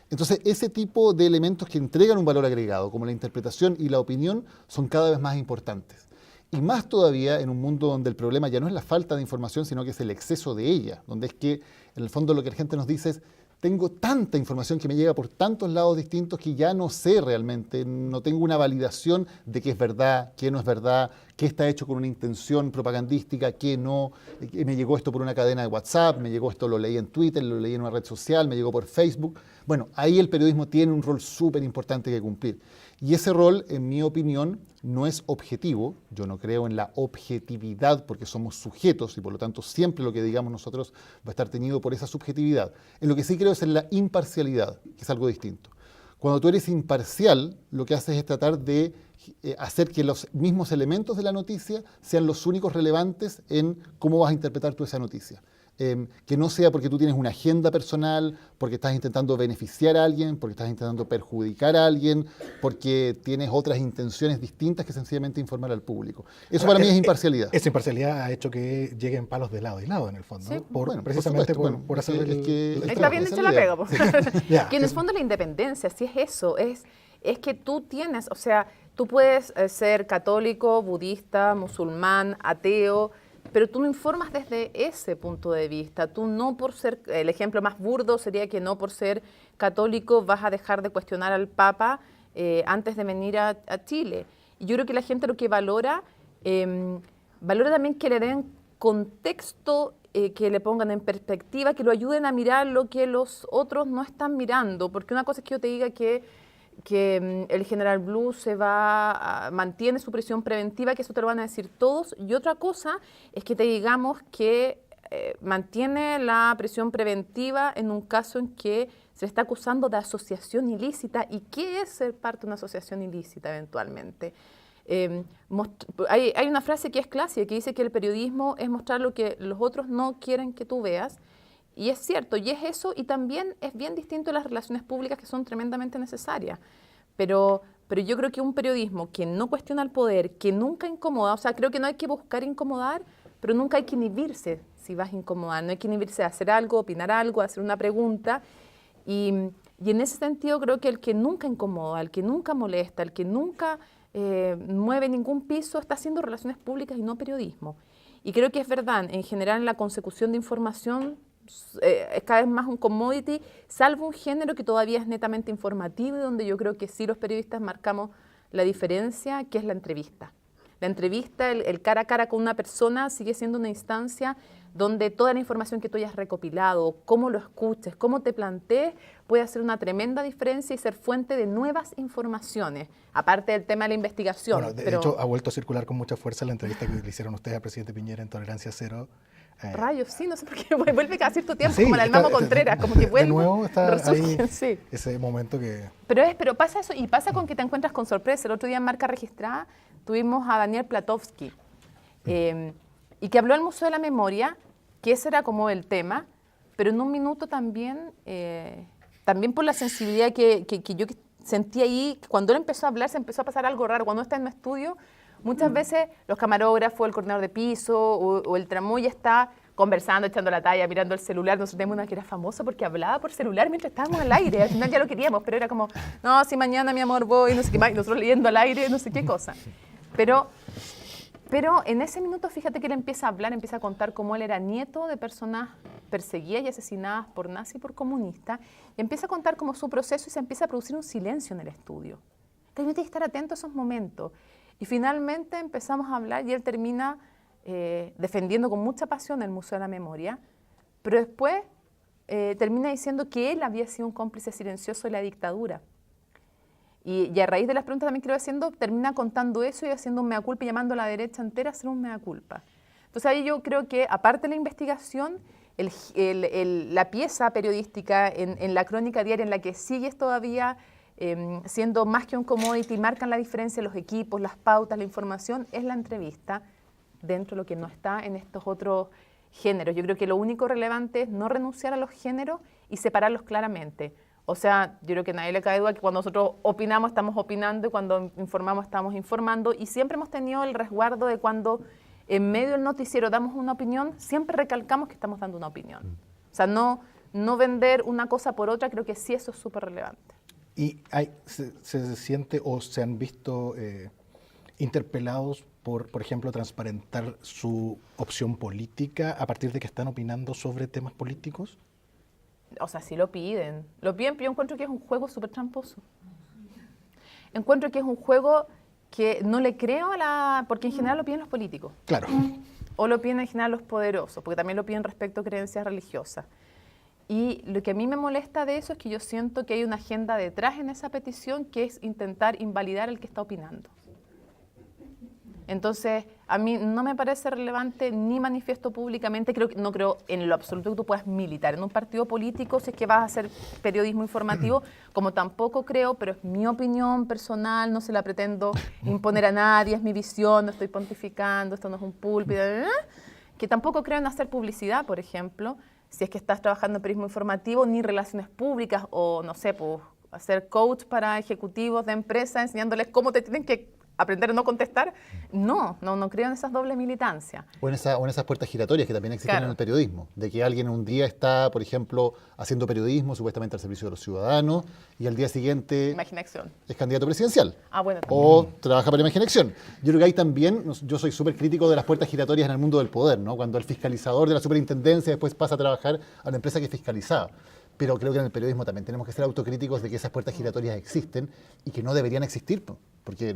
Entonces, ese tipo de elementos que entregan un valor agregado, como la interpretación y la opinión, son cada vez más importantes. Y más todavía en un mundo donde el problema ya no es la falta de información, sino que es el exceso de ella, donde es que, en el fondo, lo que la gente nos dice es, tengo tanta información que me llega por tantos lados distintos que ya no sé realmente, no tengo una validación de qué es verdad, qué no es verdad, qué está hecho con una intención propagandística, qué no, me llegó esto por una cadena de WhatsApp, me llegó esto, lo leí en Twitter, lo leí en una red social, me llegó por Facebook. Bueno, ahí el periodismo tiene un rol súper importante que cumplir. Y ese rol, en mi opinión, no es objetivo. Yo no creo en la objetividad porque somos sujetos y por lo tanto siempre lo que digamos nosotros va a estar teñido por esa subjetividad. En lo que sí creo es en la imparcialidad, que es algo distinto. Cuando tú eres imparcial, lo que haces es tratar de hacer que los mismos elementos de la noticia sean los únicos relevantes en cómo vas a interpretar tú esa noticia. que no sea porque tú tienes una agenda personal, porque estás intentando beneficiar a alguien, porque estás intentando perjudicar a alguien, porque tienes otras intenciones distintas que sencillamente informar al público. Eso para mí es imparcialidad. Esa imparcialidad ha hecho que lleguen palos de lado y lado, en el fondo, Sí. ¿no? Bueno, Precisamente por supuesto, por hacer es el... que- el Ahí Está trabajo. bien esa dicho es la la pega. idea. Po. Ya. Que en el fondo la independencia, si es eso, es que tú tienes, o sea, tú puedes ser católico, budista, musulmán, ateo, pero tú no informas desde ese punto de vista. Tú no por ser, el ejemplo más burdo sería que no por ser católico vas a dejar de cuestionar al Papa antes de venir a Chile. Y yo creo que la gente lo que valora, valora también que le den contexto, que le pongan en perspectiva, que lo ayuden a mirar lo que los otros no están mirando. Porque una cosa es que yo te diga que el General Blue mantiene su prisión preventiva, que eso te lo van a decir todos, y otra cosa es que te digamos que mantiene la prisión preventiva en un caso en que se le está acusando de asociación ilícita. ¿Y qué es ser parte de una asociación ilícita eventualmente? Hay una frase que es clásica que dice que el periodismo es mostrar lo que los otros no quieren que tú veas. Y es cierto, y es eso, y también es bien distinto de las relaciones públicas que son tremendamente necesarias. Pero yo creo que un periodismo que no cuestiona el poder, que nunca incomoda, o sea, creo que no hay que buscar incomodar, pero nunca hay que inhibirse si vas a incomodar, no hay que inhibirse de hacer algo, opinar algo, hacer una pregunta. Y en ese sentido creo que el que nunca incomoda, el que nunca molesta, el que nunca mueve ningún piso, está haciendo relaciones públicas y no periodismo. Y creo que es verdad, en general en la consecución de información, es cada vez más un commodity, salvo un género que todavía es netamente informativo y donde yo creo que sí los periodistas marcamos la diferencia, que es la entrevista. La entrevista, el cara a cara con una persona sigue siendo una instancia donde toda la información que tú hayas recopilado, cómo lo escuches, cómo te plantees, puede hacer una tremenda diferencia y ser fuente de nuevas informaciones, aparte del tema de la investigación. Bueno, de hecho, ha vuelto a circular con mucha fuerza la entrevista que le hicieron ustedes al presidente Piñera en Tolerancia Cero. Rayos, sí, no sé por qué vuelve cada cierto tiempo, Sí, como la del Mamo está- Contreras, como que vuelve. De nuevo está resurge, ahí sí. ese momento que... Pero pasa eso, y pasa con que te encuentras con sorpresa. El otro día en Marca Registrada tuvimos a Daniel Platowski, y que habló del Museo de la Memoria, que ese era como el tema, pero en un minuto también, también por la sensibilidad que yo sentí ahí, cuando él empezó a hablar se empezó a pasar algo raro. Cuando uno está en un estudio, muchas veces los camarógrafos, el coordinador de piso o el tramoy está conversando, echando la talla, mirando el celular. Nosotros tenemos una que era famosa porque hablaba por celular mientras estábamos al aire. Al final ya lo queríamos, pero era como, no, si mañana mi amor voy, no sé qué más, y nosotros leyendo al aire, no sé qué cosa. Pero en ese minuto, fíjate que él empieza a hablar, empieza a contar cómo él era nieto de personas perseguidas y asesinadas por nazis y por comunistas, y empieza a contar cómo su proceso y se empieza a producir un silencio en el estudio. Entonces, tienes que estar atento a esos momentos. Y finalmente empezamos a hablar y él termina defendiendo con mucha pasión el Museo de la Memoria, pero después termina diciendo que él había sido un cómplice silencioso de la dictadura. Y a raíz de las preguntas también que le voy haciendo, termina contando eso y haciendo un mea culpa y llamando a la derecha entera a hacer un mea culpa. Entonces ahí yo creo que, aparte de la investigación, la pieza periodística en la crónica diaria en la que sigues todavía siendo más que un commodity, marcan la diferencia los equipos, las pautas, la información, es la entrevista dentro de lo que no está en estos otros géneros. Yo creo que lo único relevante es no renunciar a los géneros y separarlos claramente. O sea, yo creo que a nadie le cabe duda que cuando nosotros opinamos, estamos opinando, y cuando informamos, estamos informando, y siempre hemos tenido el resguardo de cuando en medio del noticiero damos una opinión, siempre recalcamos que estamos dando una opinión. O sea, no vender una cosa por otra, creo que sí eso es súper relevante. ¿Y se siente o se han visto interpelados por ejemplo, transparentar su opción política a partir de que están opinando sobre temas políticos? O sea, sí lo piden, pero yo encuentro que es un juego súper tramposo. Encuentro que es un juego que no le creo porque en general lo piden los políticos. Claro. O lo piden en general los poderosos, porque también lo piden respecto a creencias religiosas. Y lo que a mí me molesta de eso es que yo siento que hay una agenda detrás en esa petición que es intentar invalidar al que está opinando. Entonces, a mí no me parece relevante ni manifiesto públicamente, no creo en lo absoluto que tú puedas militar en un partido político si es que vas a hacer periodismo informativo, como tampoco creo, pero es mi opinión personal, no se la pretendo imponer a nadie, es mi visión, no estoy pontificando, esto no es un púlpito, que tampoco creo en hacer publicidad, por ejemplo, si es que estás trabajando en periodismo informativo, ni relaciones públicas o, no sé, pues, hacer coach para ejecutivos de empresas, enseñándoles cómo te tienen que aprender a no contestar. No creo en esas dobles militancias. O en esas puertas giratorias que también existen Claro. en el periodismo, de que alguien un día está, por ejemplo, haciendo periodismo supuestamente al servicio de los ciudadanos y al día siguiente Imaginación. es candidato presidencial. Ah, bueno, también. O trabaja para Imaginación. Yo creo que hay también, yo soy súper crítico de las puertas giratorias en el mundo del poder, ¿no? Cuando el fiscalizador de la superintendencia después pasa a trabajar a la empresa que fiscalizaba. Pero creo que en el periodismo también tenemos que ser autocríticos de que esas puertas giratorias existen y que no deberían existir, porque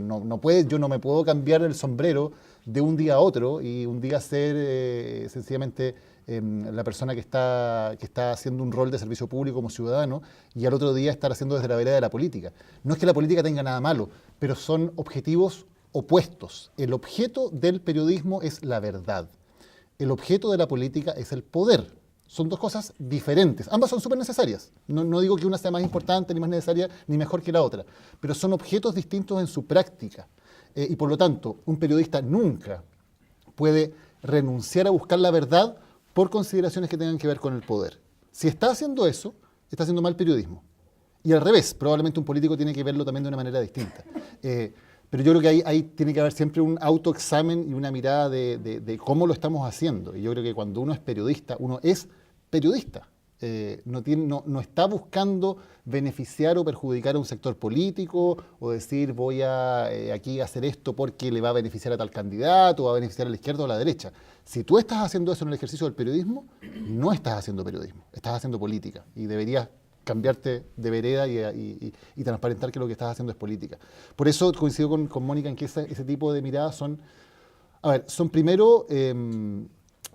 yo no me puedo cambiar el sombrero de un día a otro y un día ser sencillamente la persona que está haciendo un rol de servicio público como ciudadano y al otro día estar haciendo desde la vereda de la política. No es que la política tenga nada malo, pero son objetivos opuestos. El objeto del periodismo es la verdad. El objeto de la política es el poder. Son dos cosas diferentes. Ambas son súper necesarias. No digo que una sea más importante, ni más necesaria, ni mejor que la otra. Pero son objetos distintos en su práctica. Y por lo tanto, un periodista nunca puede renunciar a buscar la verdad por consideraciones que tengan que ver con el poder. Si está haciendo eso, está haciendo mal periodismo. Y al revés, probablemente un político tiene que verlo también de una manera distinta. Pero yo creo que ahí tiene que haber siempre un autoexamen y una mirada de cómo lo estamos haciendo. Y yo creo que cuando uno es periodista, uno es periodista. No está buscando beneficiar o perjudicar a un sector político o decir voy a aquí hacer esto porque le va a beneficiar a tal candidato o va a beneficiar a la izquierda o a la derecha. Si tú estás haciendo eso en el ejercicio del periodismo, no estás haciendo periodismo, estás haciendo política y deberías cambiarte de vereda y transparentar que lo que estás haciendo es política. Por eso coincido con Mónica en que ese tipo de miradas son primero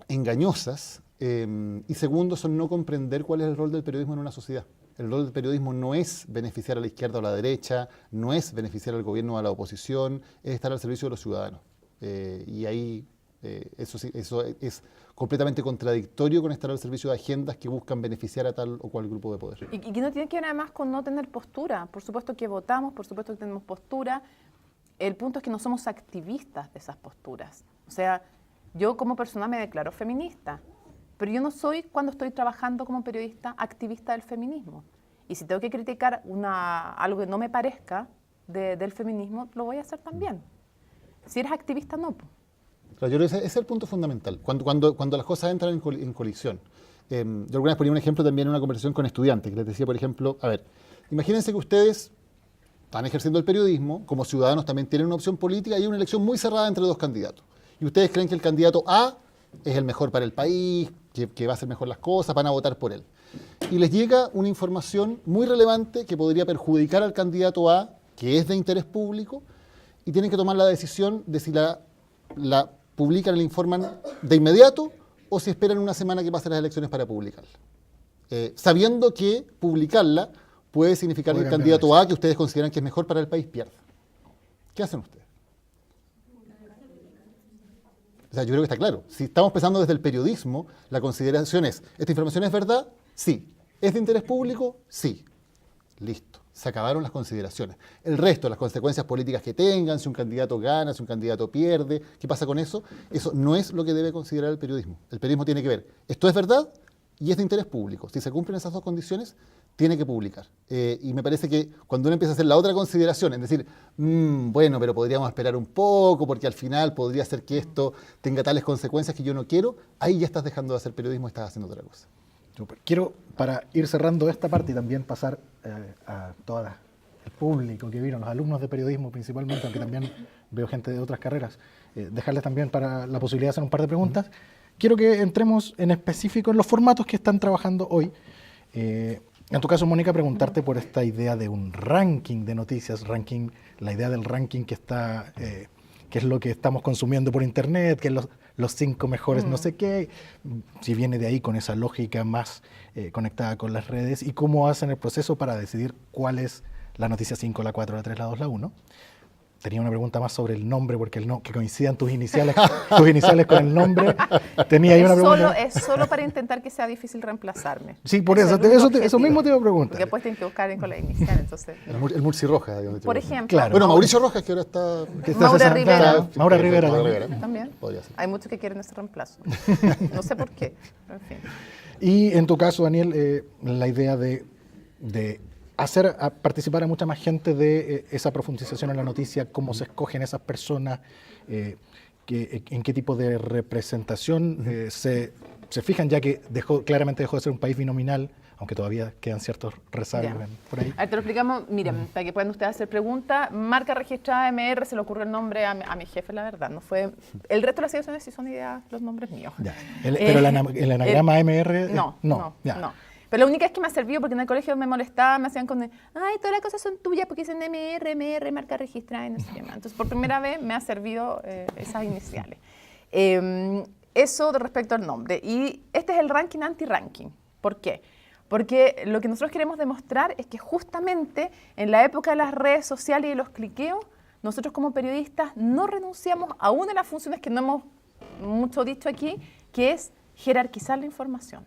engañosas y segundo son no comprender cuál es el rol del periodismo en una sociedad. El rol del periodismo no es beneficiar a la izquierda o a la derecha, no es beneficiar al gobierno o a la oposición, es estar al servicio de los ciudadanos. Y ahí eso es completamente contradictorio con estar al servicio de agendas que buscan beneficiar a tal o cual grupo de poder. Y que no tiene que ver además con no tener postura. Por supuesto que votamos, por supuesto que tenemos postura. El punto es que no somos activistas de esas posturas. O sea, yo como persona me declaro feminista, pero yo no soy, cuando estoy trabajando como periodista, activista del feminismo. Y si tengo que criticar algo que no me parezca del feminismo, lo voy a hacer también. Si eres activista, no. Claro, yo creo que ese es el punto fundamental, cuando las cosas entran en colisión. Yo alguna vez ponía un ejemplo también en una conversación con estudiantes, que les decía, por ejemplo, a ver, imagínense que ustedes están ejerciendo el periodismo, como ciudadanos también tienen una opción política y hay una elección muy cerrada entre dos candidatos. Y ustedes creen que el candidato A es el mejor para el país, que va a hacer mejor las cosas, van a votar por él. Y les llega una información muy relevante que podría perjudicar al candidato A, que es de interés público, y tienen que tomar la decisión de si la publican y la informan de inmediato o si esperan una semana que pasen las elecciones para publicarla. Sabiendo que publicarla puede significar que el candidato A, que ustedes consideran que es mejor para el país, pierda. ¿Qué hacen ustedes? O sea, yo creo que está claro. Si estamos pensando desde el periodismo, la consideración es, ¿esta información es verdad? Sí. ¿Es de interés público? Sí. Listo. Se acabaron las consideraciones. El resto, las consecuencias políticas que tengan, si un candidato gana, si un candidato pierde, ¿qué pasa con eso? Eso no es lo que debe considerar el periodismo. El periodismo tiene que ver, esto es verdad y es de interés público. Si se cumplen esas dos condiciones, tiene que publicar. Y me parece que cuando uno empieza a hacer la otra consideración, es decir, bueno, pero podríamos esperar un poco porque al final podría ser que esto tenga tales consecuencias que yo no quiero, ahí ya estás dejando de hacer periodismo y estás haciendo otra cosa. Super. Quiero, para ir cerrando esta parte y también pasar a todo el público que vieron, los alumnos de periodismo principalmente, aunque también veo gente de otras carreras, dejarles también para la posibilidad de hacer un par de preguntas. Quiero que entremos en específico en los formatos que están trabajando hoy. En tu caso, Mónica, preguntarte por esta idea de un ranking de noticias, la idea del ranking que está, que es lo que estamos consumiendo por internet, que es los 5 mejores no sé qué, si viene de ahí con esa lógica más conectada con las redes, y cómo hacen el proceso para decidir cuál es la noticia 5, la 4, la 3, la 2, la 1. tenía una pregunta más sobre el nombre, porque que coincidan tus iniciales con el nombre. Tenía ahí una pregunta. Es solo para intentar que sea difícil reemplazarme. Sí, por Ese eso, es el único eso objetivo. mismo te iba a preguntar. Porque después tienen que buscar con la inicial, entonces... El Murci Rojas, digamos. Por ejemplo, Claro. Bueno, Mauricio Rojas, que ahora está... Que está Maura César- Rivera. claro, Maura Rivera también. también. Podría ser. Hay muchos que quieren ese reemplazo. No sé por qué, pero en fin. Y en tu caso, Daniel, la idea de hacer participar a mucha más gente de esa profundización en la noticia, cómo se escogen esas personas, en qué tipo de representación se fijan, ya que claramente dejó de ser un país binominal, aunque todavía quedan ciertos rezagos Ya. por ahí. A ver, te lo explicamos, miren, para que puedan ustedes hacer preguntas. Marca registrada MR, se le ocurrió el nombre a mi jefe, la verdad. No fue. El resto de las situaciones sí son ideas, los nombres míos. Ya. Pero el anagrama AMR... No. ya. Pero la única es que me ha servido porque en el colegio me molestaban, me hacían con, ay, todas las cosas son tuyas porque dicen MR, marca registrada y no sé qué más. Entonces, por primera vez me ha servido esas iniciales. Eso de respecto al nombre. Y este es el ranking anti-ranking. ¿Por qué? Porque lo que nosotros queremos demostrar es que justamente en la época de las redes sociales y de los cliqueos, nosotros como periodistas no renunciamos a una de las funciones que no hemos mucho dicho aquí, que es jerarquizar la información.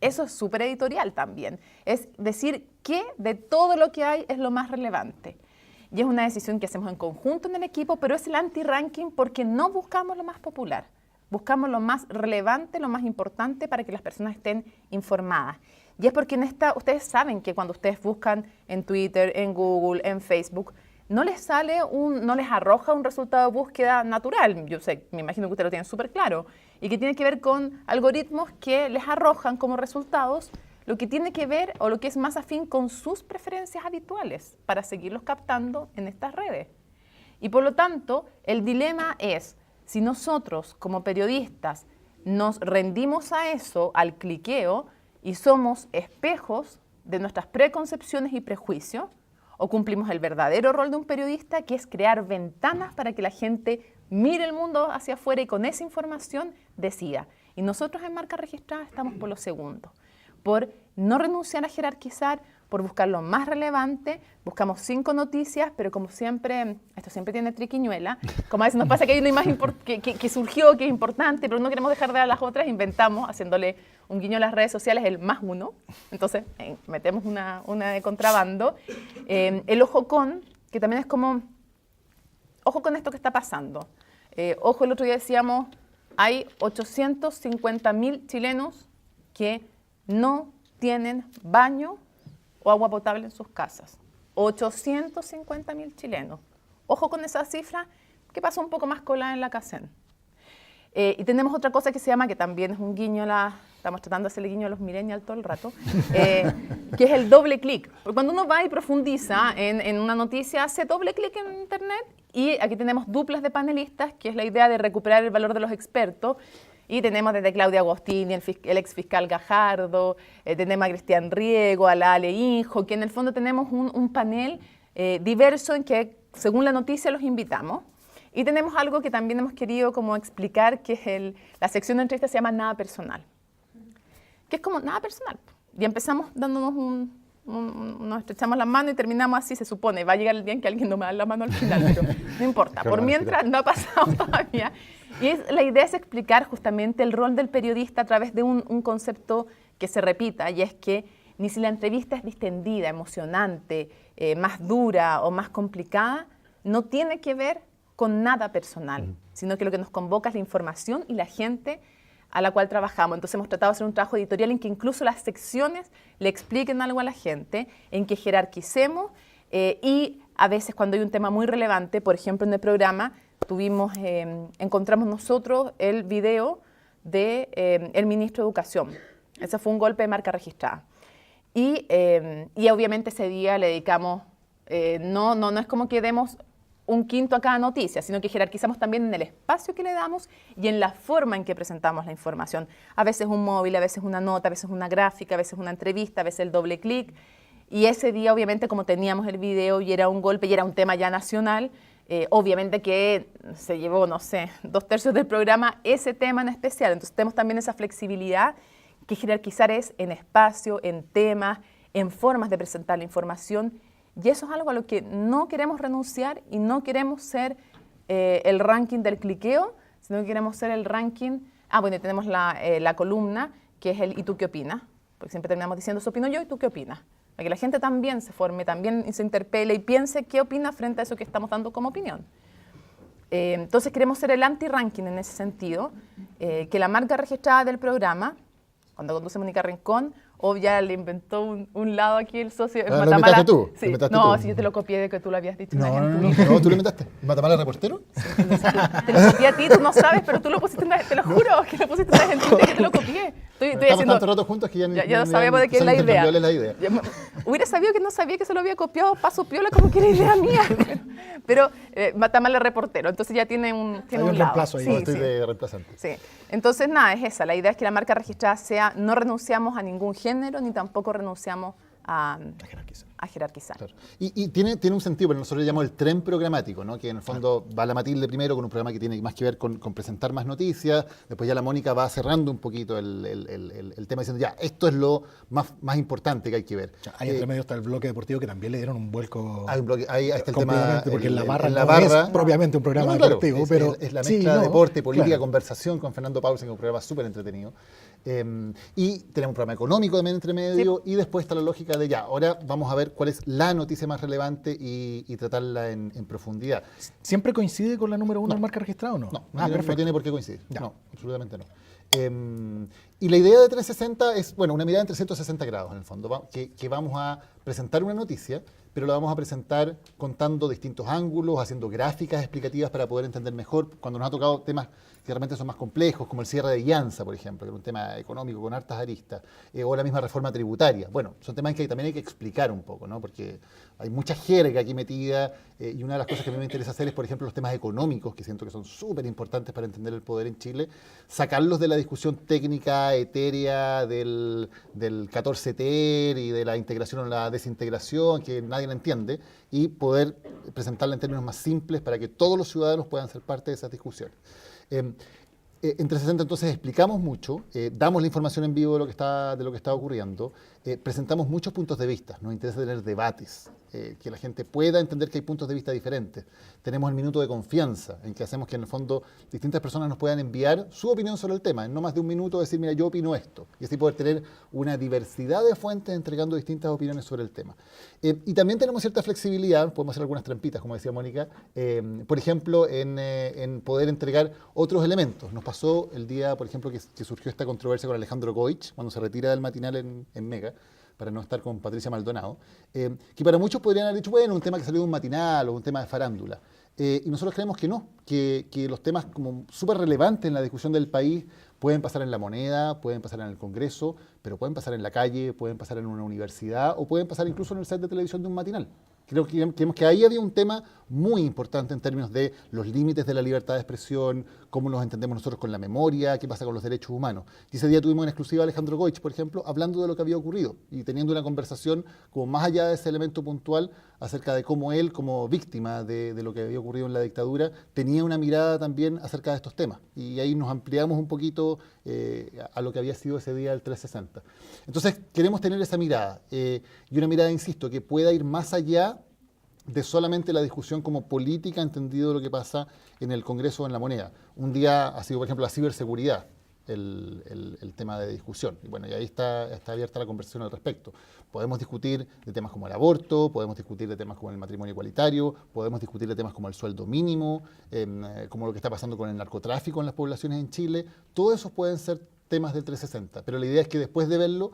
Eso es súper editorial también. Es decir, qué de todo lo que hay es lo más relevante. Y es una decisión que hacemos en conjunto en el equipo, pero es el anti-ranking porque no buscamos lo más popular. Buscamos lo más relevante, lo más importante para que las personas estén informadas. Y es porque ustedes saben que cuando ustedes buscan en Twitter, en Google, en Facebook, no les arroja un resultado de búsqueda natural. Yo sé, me imagino que ustedes lo tienen súper claro. Y que tiene que ver con algoritmos que les arrojan como resultados lo que tiene que ver o lo que es más afín con sus preferencias habituales para seguirlos captando en estas redes. Y por lo tanto, el dilema es, si nosotros como periodistas nos rendimos a eso, al cliqueo, y somos espejos de nuestras preconcepciones y prejuicios, o cumplimos el verdadero rol de un periodista, que es crear ventanas para que la gente mire el mundo hacia afuera y con esa información decida. Y nosotros en Marca Registrada estamos por lo segundo, por no renunciar a jerarquizar, por buscar lo más relevante. Buscamos 5 noticias, pero como siempre, esto siempre tiene triquiñuela, como a veces nos pasa que hay una imagen que surgió, que es importante, pero no queremos dejar de ver las otras, inventamos, haciéndole un guiño a las redes sociales, el +1, entonces metemos una de contrabando. El ojo con, que también es como, ojo con esto que está pasando. Ojo, el otro día decíamos, hay 850.000 chilenos que no tienen baño o agua potable en sus casas. 850.000 chilenos. Ojo con esa cifra, que pasa un poco más colada en la CACEN. Y tenemos otra cosa que se llama, que también es un guiño, estamos tratando de hacerle guiño a los millennials todo el rato, que es el doble clic. Porque cuando uno va y profundiza en una noticia, hace doble clic en internet, y aquí tenemos duplas de panelistas, que es la idea de recuperar el valor de los expertos. Y tenemos desde Claudia Agostini, el ex fiscal Gajardo, tenemos a Cristian Riego, a la Ale Injo, que en el fondo tenemos un panel diverso en que, según la noticia, los invitamos. Y tenemos algo que también hemos querido como explicar, que es la sección de entrevistas se llama Nada Personal, que es como nada personal. Y empezamos dándonos nos estrechamos la mano y terminamos así, se supone. Va a llegar el día en que alguien no me da la mano al final, pero no importa. Por mientras no ha pasado todavía. Y la idea es explicar justamente el rol del periodista a través de un concepto que se repita, y es que ni si la entrevista es distendida, emocionante, más dura o más complicada, no tiene que ver con nada personal, sino que lo que nos convoca es la información y la gente a la cual trabajamos. Entonces hemos tratado de hacer un trabajo editorial en que incluso las secciones le expliquen algo a la gente, en que jerarquicemos y a veces cuando hay un tema muy relevante, por ejemplo en el programa encontramos nosotros el video del ministro de Educación. Ese fue un golpe de Marca Registrada. Y obviamente ese día le dedicamos, no es como que demos un quinto a cada noticia, sino que jerarquizamos también en el espacio que le damos y en la forma en que presentamos la información. A veces un móvil, a veces una nota, a veces una gráfica, a veces una entrevista, a veces el doble clic. Y ese día, obviamente, como teníamos el video y era un golpe y era un tema ya nacional, obviamente que se llevó, no sé, 2/3 del programa ese tema en especial. Entonces tenemos también esa flexibilidad que jerarquizar es en espacio, en temas, en formas de presentar la información Y eso es algo a lo que no queremos renunciar y no queremos ser el ranking del cliqueo, sino que queremos ser el ranking... bueno, y tenemos la columna, que es el ¿y tú qué opinas? Porque siempre terminamos diciendo, eso opino yo, ¿y tú qué opinas? Para que la gente también se forme, también se interpele y piense qué opina frente a eso que estamos dando como opinión. Entonces queremos ser el anti-ranking en ese sentido, que la marca registrada del programa, cuando conduce Mónica Rincón, o ya le inventó un lado aquí el socio. ¿Lo inventaste tú? Sí. ¿Lo inventaste No, tú? si yo te lo copié de que tú lo habías dicho una vez en No, Twitter. no, tú lo inventaste. ¿Matamala reportero? Te lo copié a ti, tú no sabes, pero tú lo pusiste una vez, te lo juro, que lo pusiste una vez en Twitter, que te lo copié. Estoy Estamos haciendo... tanto rato juntos que Ya no sabemos de qué es la idea. idea. Hubiera sabido que no sabía que se lo había copiado paso piola como que era idea mía. Pero Matamala reportero, entonces ya tiene un Hay un lado. reemplazo ahí. No, estoy de reemplazante. Sí. Entonces, nada, es esa. La idea es que la marca registrada sea, no renunciamos a ningún género, ni tampoco renunciamos a jerarquizar. Claro. Y tiene un sentido, pero nosotros le llamamos el tren programático, ¿no? Que en el fondo va la Matilde primero con un programa que tiene más que ver con presentar más noticias, después ya la Mónica va cerrando un poquito el tema diciendo, ya, esto es lo más importante que hay que ver. Ahí entre medio está el bloque deportivo que también le dieron un vuelco. Hay un bloque, ahí está el tema. completamente, porque en la barra en la no barra, es propiamente un programa claro, deportivo, pero es la sí, mezcla de no, deporte, política, claro. conversación con Fernando Paulsen, que es un programa súper entretenido. Y tenemos un programa económico también entre medio, y después está la lógica de ya, ahora vamos a ver cuál es la noticia más relevante y tratarla en profundidad. ¿Siempre coincide con la número 1 en marca registrada o no? No Perfecto. tiene por qué coincidir. Ya. No, absolutamente no. Y la idea de 360 es, bueno, una mirada en 360 grados en el fondo, que vamos a presentar una noticia, pero la vamos a presentar contando distintos ángulos, haciendo gráficas explicativas para poder entender mejor. Cuando nos ha tocado temas que realmente son más complejos, como el cierre de Llanza, por ejemplo, que era un tema económico con hartas aristas, o la misma reforma tributaria. Bueno, son temas que también hay que explicar un poco, ¿no? Porque hay mucha jerga aquí metida, y una de las cosas que a mí me interesa hacer es, por ejemplo, los temas económicos, que siento que son súper importantes para entender el poder en Chile, sacarlos de la discusión técnica, etérea, del 14 TER y de la integración o la desintegración, que nadie la entiende, y poder presentarla en términos más simples para que todos los ciudadanos puedan ser parte de esas discusiones. En 360 entonces explicamos mucho, damos la información en vivo de lo que está ocurriendo, presentamos muchos puntos de vista, nos interesa tener debates, que la gente pueda entender que hay puntos de vista diferentes. Tenemos el minuto de confianza, en que hacemos que en el fondo distintas personas nos puedan enviar su opinión sobre el tema, en no más de un minuto decir, mira, yo opino esto, y así poder tener una diversidad de fuentes entregando distintas opiniones sobre el tema. Y también tenemos cierta flexibilidad, podemos hacer algunas trampitas, como decía Mónica, por ejemplo, en poder entregar otros elementos. Nos pasó el día, por ejemplo, que surgió esta controversia con Alejandro Goich, cuando se retira del matinal en Mega, para no estar con Patricia Maldonado, que para muchos podrían haber dicho, bueno, un tema que salió de un matinal o un tema de farándula. Y nosotros creemos que no, que los temas como súper relevantes en la discusión del país pueden pasar en La Moneda, pueden pasar en el Congreso, pero pueden pasar en la calle, pueden pasar en una universidad o pueden pasar incluso en el set de televisión de un matinal. Creemos que ahí había un tema muy importante en términos de los límites de la libertad de expresión, cómo nos entendemos nosotros con la memoria, qué pasa con los derechos humanos. Y ese día tuvimos en exclusiva a Alejandro Goich, por ejemplo, hablando de lo que había ocurrido y teniendo una conversación como más allá de ese elemento puntual acerca de cómo él, como víctima de lo que había ocurrido en la dictadura, tenía una mirada también acerca de estos temas. Y ahí nos ampliamos un poquito a lo que había sido ese día del 360. Entonces, queremos tener esa mirada, y una mirada, insisto, que pueda ir más allá de solamente la discusión como política, entendido lo que pasa en el Congreso o en La Moneda. Un día ha sido, por ejemplo, la ciberseguridad, el tema de discusión. Y bueno, y ahí está abierta la conversación al respecto. Podemos discutir de temas como el aborto, podemos discutir de temas como el matrimonio igualitario, podemos discutir de temas como el sueldo mínimo, como lo que está pasando con el narcotráfico en las poblaciones en Chile. Todos esos pueden ser temas del 360, pero la idea es que después de verlo,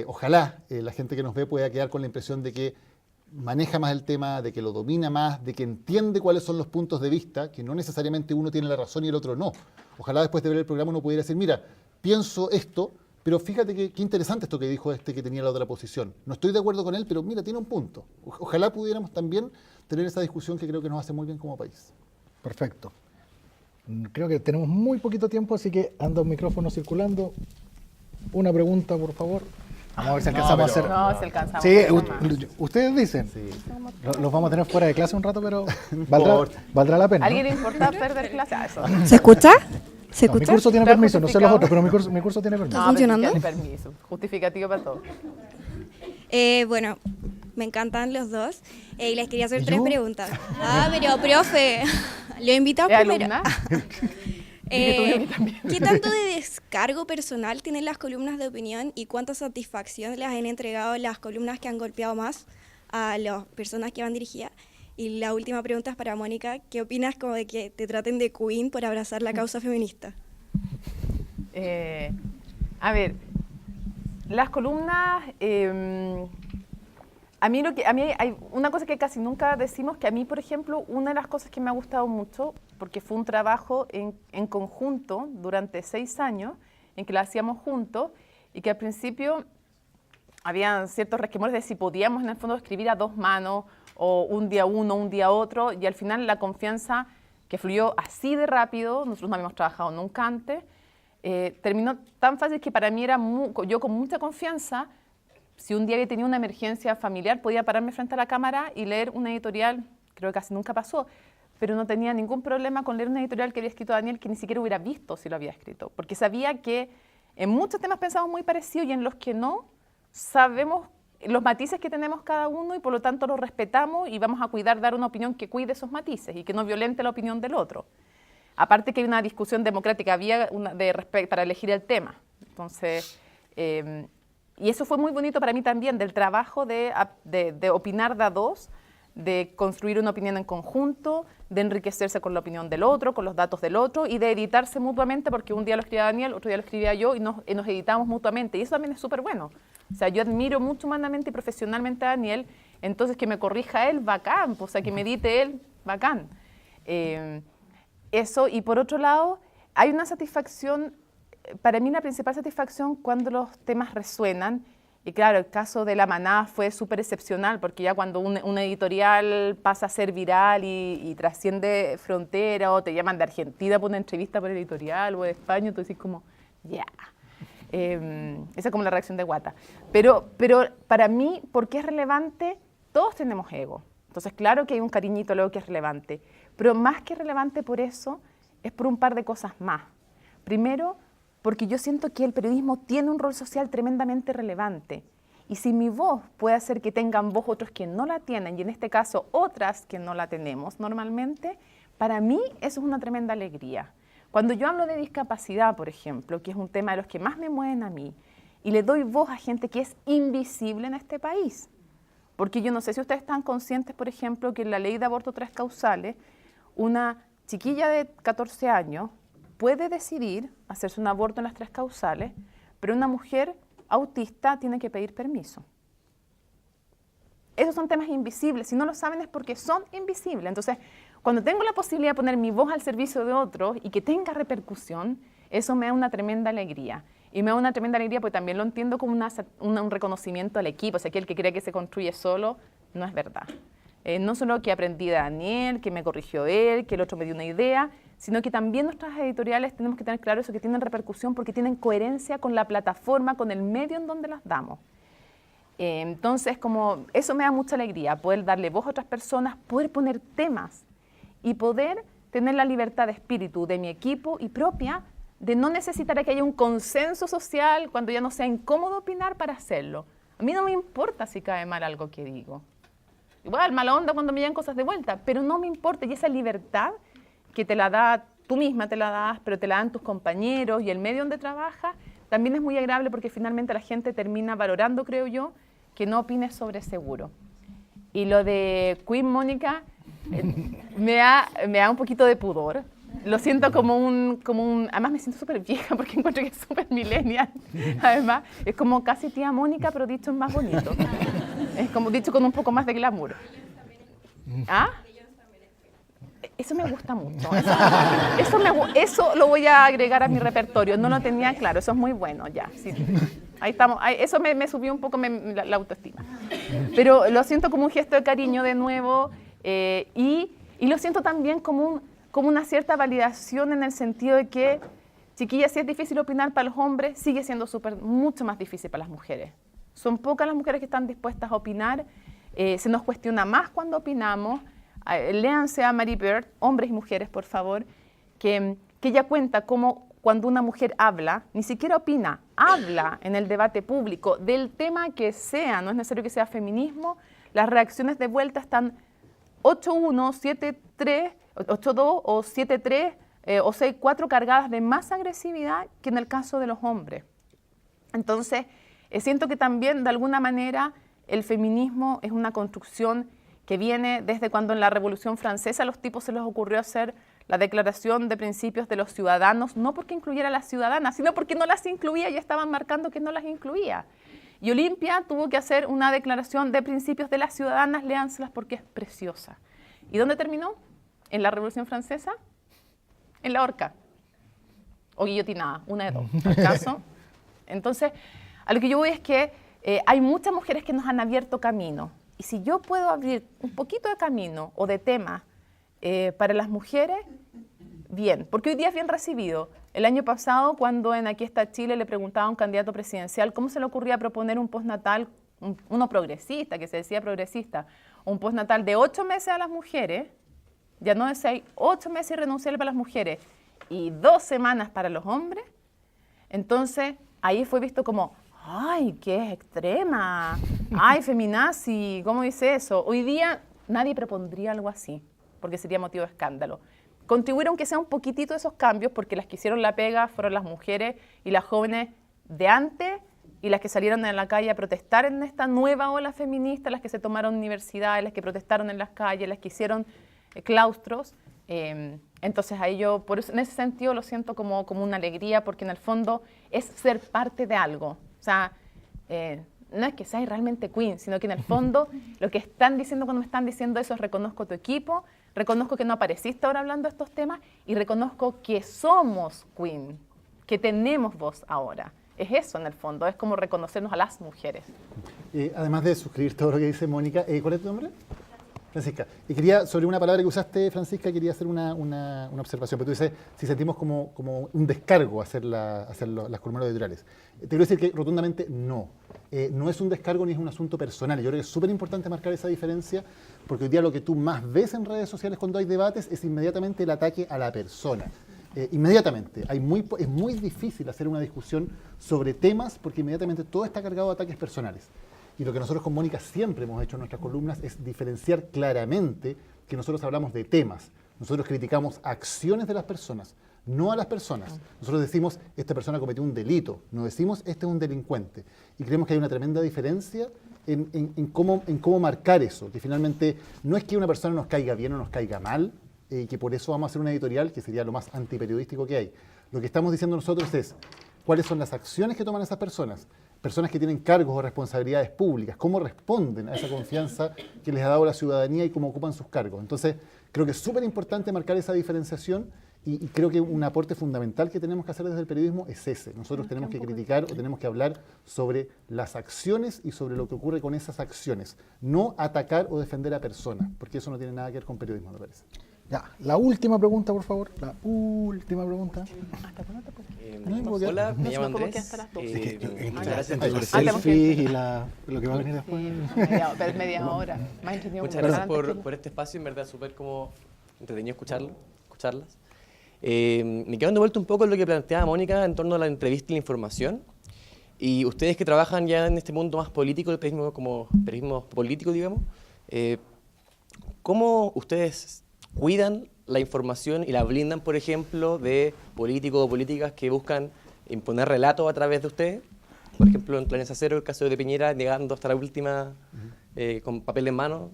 ojalá la gente que nos ve pueda quedar con la impresión de que maneja más el tema, de que lo domina más, de que entiende cuáles son los puntos de vista, que no necesariamente uno tiene la razón y el otro no. Ojalá después de ver el programa uno pudiera decir, mira, pienso esto, pero fíjate qué interesante esto que dijo este que tenía la otra posición. No estoy de acuerdo con él, pero mira, tiene un punto. Ojalá pudiéramos también tener esa discusión que creo que nos hace muy bien como país. Perfecto. Creo que tenemos muy poquito tiempo, así que anda un micrófono circulando. Una pregunta, por favor. Vamos a ver si alcanzamos a hacer. No, si alcanzamos. Sí, ustedes dicen. Sí. Los vamos a tener fuera de clase un rato, pero importa. valdrá la pena. ¿A alguien ¿no? le importa perder clase? Ah, eso. ¿Se escucha? ¿Se No, mi escucha? curso tiene Está permiso, no sé los justificado. otros, pero mi curso tiene permiso. ¿Está funcionando? Tiene permiso. Justificativo para todo. Bueno, Me encantan los dos. Y les quería hacer ¿Y 3 yo? preguntas. Ah, pero profe, lo he invitado ¿Es primero. alumna? Dije tú, yo también. ¿Qué tanto de descargo personal tienen las columnas de opinión y cuánta satisfacción les han entregado las columnas que han golpeado más a las personas que van dirigidas? Y la última pregunta es para Mónica. ¿Qué opinas como de que te traten de queen por abrazar la causa feminista? A ver, las columnas, a mí hay una cosa que casi nunca decimos, que a mí, por ejemplo, una de las cosas que me ha gustado mucho, porque fue un trabajo en conjunto durante 6 años, en que lo hacíamos juntos, y que al principio había ciertos resquemores de si podíamos en el fondo escribir a 2 manos, o un día uno, un día otro, y al final la confianza que fluyó así de rápido, nosotros no habíamos trabajado nunca antes, terminó tan fácil que para mí era yo con mucha confianza, si un día había tenido una emergencia familiar, podía pararme frente a la cámara y leer una editorial, creo que casi nunca pasó, pero no tenía ningún problema con leer una editorial que había escrito Daniel, que ni siquiera hubiera visto si lo había escrito, porque sabía que en muchos temas pensamos muy parecidos y en los que no, sabemos los matices que tenemos cada uno y por lo tanto los respetamos y vamos a cuidar dar una opinión que cuide esos matices y que no violente la opinión del otro. Aparte que hay una discusión democrática para elegir el tema. Entonces, y eso fue muy bonito para mí también, del trabajo de opinar de a 2, de construir una opinión en conjunto, de enriquecerse con la opinión del otro, con los datos del otro y de editarse mutuamente, porque un día lo escribía Daniel, otro día lo escribía yo y nos editamos mutuamente. Y eso también es súper bueno. O sea, yo admiro mucho humanamente y profesionalmente a Daniel, entonces que me corrija él, bacán, o sea, que me edite él, bacán. Eso, y por otro lado, hay una satisfacción, para mí la principal satisfacción cuando los temas resuenan, y claro, el caso de La Manada fue súper excepcional, porque ya cuando una editorial pasa a ser viral y trasciende frontera, o te llaman de Argentina por una entrevista por editorial, o de España, tú decís como, ya. Esa es como la reacción de Guata. Pero para mí, ¿por qué es relevante? Todos tenemos ego. Entonces, claro que hay un cariñito luego que es relevante. Pero más que relevante por eso, es por un par de cosas más. Primero, porque yo siento que el periodismo tiene un rol social tremendamente relevante. Y si mi voz puede hacer que tengan voz otros que no la tienen, y en este caso otras que no la tenemos normalmente, para mí eso es una tremenda alegría. Cuando yo hablo de discapacidad, por ejemplo, que es un tema de los que más me mueven a mí, y le doy voz a gente que es invisible en este país, porque yo no sé si ustedes están conscientes, por ejemplo, que en la ley de aborto 3 causales, una chiquilla de 14 años puede decidir hacerse un aborto en las 3 causales, pero una mujer autista tiene que pedir permiso. Esos son temas invisibles. Si no lo saben es porque son invisibles. Entonces, cuando tengo la posibilidad de poner mi voz al servicio de otros y que tenga repercusión, eso me da una tremenda alegría. Y me da una tremenda alegría porque también lo entiendo como un reconocimiento al equipo. O sea, que el que cree que se construye solo, no es verdad. No solo que aprendí de Daniel, que me corrigió él, que el otro me dio una idea, sino que también nuestras editoriales tenemos que tener claro eso, que tienen repercusión porque tienen coherencia con la plataforma, con el medio en donde las damos. Entonces, como eso me da mucha alegría, poder darle voz a otras personas, poder poner temas y poder tener la libertad de espíritu de mi equipo y propia de no necesitar que haya un consenso social cuando ya no sea incómodo opinar para hacerlo. A mí no me importa si cae mal algo que digo. Igual, mala onda cuando me llegan cosas de vuelta, pero no me importa. Y esa libertad que te la da, tú misma te la das, pero te la dan tus compañeros y el medio donde trabajas, también es muy agradable porque finalmente la gente termina valorando, creo yo, que no opines sobre seguro. Y lo de Queen Mónica me da un poquito de pudor. Lo siento como un... Además me siento súper vieja porque encuentro que es súper millennial. Además, es como casi tía Mónica, pero dicho en más bonito. Es como dicho con un poco más de glamour. ¿Ah? Eso me gusta mucho. Eso lo voy a agregar a mi repertorio. No lo tenía claro. Eso es muy bueno, ya. Sí. Ahí estamos. Eso me subió un poco la autoestima. Pero lo siento como un gesto de cariño de nuevo y lo siento también como una cierta validación en el sentido de que, chiquillas, si es difícil opinar para los hombres, sigue siendo mucho más difícil para las mujeres. Son pocas las mujeres que están dispuestas a opinar. Se nos cuestiona más cuando opinamos. Léanse a Mary Beard, hombres y mujeres, por favor, que ella cuenta cómo cuando una mujer habla, ni siquiera opina, habla en el debate público del tema que sea, no es necesario que sea feminismo, las reacciones de vuelta están 8-1, 7-3, 8-2 o 7-3 o 6-4 cargadas de más agresividad que en el caso de los hombres. Entonces, siento que también de alguna manera el feminismo es una construcción que viene desde cuando en la Revolución Francesa a los tipos se les ocurrió hacer la Declaración de Principios de los Ciudadanos, no porque incluyera a las ciudadanas, sino porque no las incluía y estaban marcando que no las incluía. Y Olimpia tuvo que hacer una Declaración de Principios de las Ciudadanas, léanselas porque es preciosa. ¿Y dónde terminó? ¿En la Revolución Francesa? En la horca. O guillotinada, una de dos. ¿Al caso? Entonces, a lo que yo voy es que hay muchas mujeres que nos han abierto camino. Y si yo puedo abrir un poquito de camino o de tema para las mujeres, bien, porque hoy día es bien recibido. El año pasado, cuando en Aquí está Chile le preguntaba a un candidato presidencial cómo se le ocurría proponer un postnatal, uno progresista, que se decía progresista, un postnatal de 8 meses a las mujeres, ya no de 6, 8 meses irrenunciable para las mujeres y 2 semanas para los hombres, entonces ahí fue visto como, ¡ay, qué extrema! ¡Ay, feminazi! ¿Cómo dice eso? Hoy día nadie propondría algo así, porque sería motivo de escándalo. Contribuyeron que sea un poquitito esos cambios, porque las que hicieron la pega fueron las mujeres y las jóvenes de antes y las que salieron a la calle a protestar en esta nueva ola feminista, las que se tomaron universidades, las que protestaron en las calles, las que hicieron claustros. Entonces ahí yo, por eso, en ese sentido lo siento como una alegría, porque en el fondo es ser parte de algo. O sea, no es que seas realmente queen, sino que en el fondo lo que están diciendo cuando me están diciendo eso es reconozco tu equipo, reconozco que no apareciste ahora hablando de estos temas y reconozco que somos queen, que tenemos voz ahora. Es eso en el fondo, es como reconocernos a las mujeres. Además de suscribir todo lo que dice Mónica, ¿cuál es tu nombre? Francisca. Y quería, sobre una palabra que usaste, Francisca, quería hacer una observación. Pero tú dices, si sentimos como un descargo hacer las columnas editoriales. Te quiero decir que rotundamente no. No es un descargo ni es un asunto personal. Yo creo que es súper importante marcar esa diferencia, porque hoy día lo que tú más ves en redes sociales cuando hay debates es inmediatamente el ataque a la persona. Inmediatamente. Es muy difícil hacer una discusión sobre temas porque inmediatamente todo está cargado de ataques personales. Y lo que nosotros con Mónica siempre hemos hecho en nuestras columnas es diferenciar claramente que nosotros hablamos de temas. Nosotros criticamos acciones de las personas, no a las personas. Nosotros decimos, esta persona cometió un delito, no decimos, este es un delincuente. Y creemos que hay una tremenda diferencia en cómo marcar eso, que finalmente no es que una persona nos caiga bien o nos caiga mal, y que por eso vamos a hacer una editorial que sería lo más antiperiodístico que hay. Lo que estamos diciendo nosotros es, ¿cuáles son las acciones que toman esas personas? Personas que tienen cargos o responsabilidades públicas, cómo responden a esa confianza que les ha dado la ciudadanía y cómo ocupan sus cargos. Entonces, creo que es súper importante marcar esa diferenciación y creo que un aporte fundamental que tenemos que hacer desde el periodismo es ese. Nosotros tenemos que criticar o tenemos que hablar sobre las acciones y sobre lo que ocurre con esas acciones, no atacar o defender a personas, porque eso no tiene nada que ver con periodismo, me parece. Ya, la última pregunta, por favor. La última pregunta. Hola, me llamo No sé cómo Andrés. que hasta las 12. Entre gracias. los selfies y lo que va a venir después. Pero media hora. Más entretenido Muchas como gracias antes por este espacio, en verdad súper como entretenido escucharlas. Me quedo dando vuelta un poco en lo que planteaba Mónica en torno a la entrevista y la información. Y ustedes que trabajan ya en este mundo más político, el periodismo como periodismo político, digamos, ¿cómo ustedes cuidan la información y la blindan, por ejemplo, de políticos o políticas que buscan imponer relatos a través de ustedes? Por ejemplo, en Planeta Cero, el caso de Piñera, llegando hasta la última con papel en mano,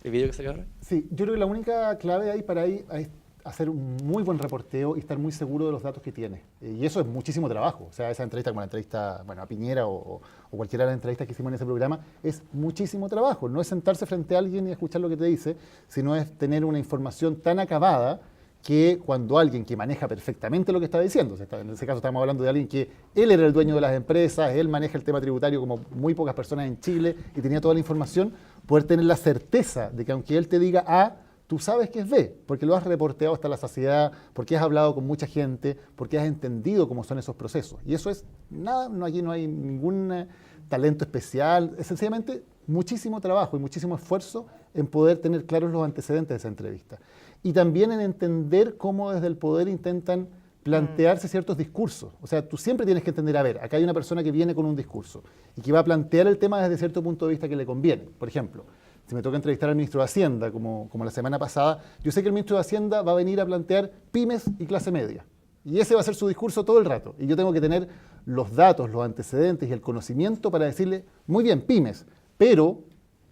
el video que salió ahora. Sí, yo creo que la única clave ahí para ahí es hacer un muy buen reporteo y estar muy seguro de los datos que tiene. Y eso es muchísimo trabajo. O sea, esa entrevista como la entrevista a Piñera o cualquiera de las entrevistas que hicimos en ese programa es muchísimo trabajo. No es sentarse frente a alguien y escuchar lo que te dice, sino es tener una información tan acabada que cuando alguien que maneja perfectamente lo que está diciendo, en ese caso estamos hablando de alguien que él era el dueño de las empresas, él maneja el tema tributario como muy pocas personas en Chile y tenía toda la información, poder tener la certeza de que aunque él te diga A, tú sabes que es B, porque lo has reporteado hasta la saciedad, porque has hablado con mucha gente, porque has entendido cómo son esos procesos. Y eso es nada, aquí no hay ningún talento especial, es sencillamente muchísimo trabajo y muchísimo esfuerzo en poder tener claros los antecedentes de esa entrevista. Y también en entender cómo desde el poder intentan plantearse ciertos discursos. O sea, tú siempre tienes que entender, a ver, acá hay una persona que viene con un discurso y que va a plantear el tema desde cierto punto de vista que le conviene. Por ejemplo, si me toca entrevistar al ministro de Hacienda, como la semana pasada, yo sé que el ministro de Hacienda va a venir a plantear pymes y clase media. Y ese va a ser su discurso todo el rato. Y yo tengo que tener los datos, los antecedentes y el conocimiento para decirle, muy bien, pymes, pero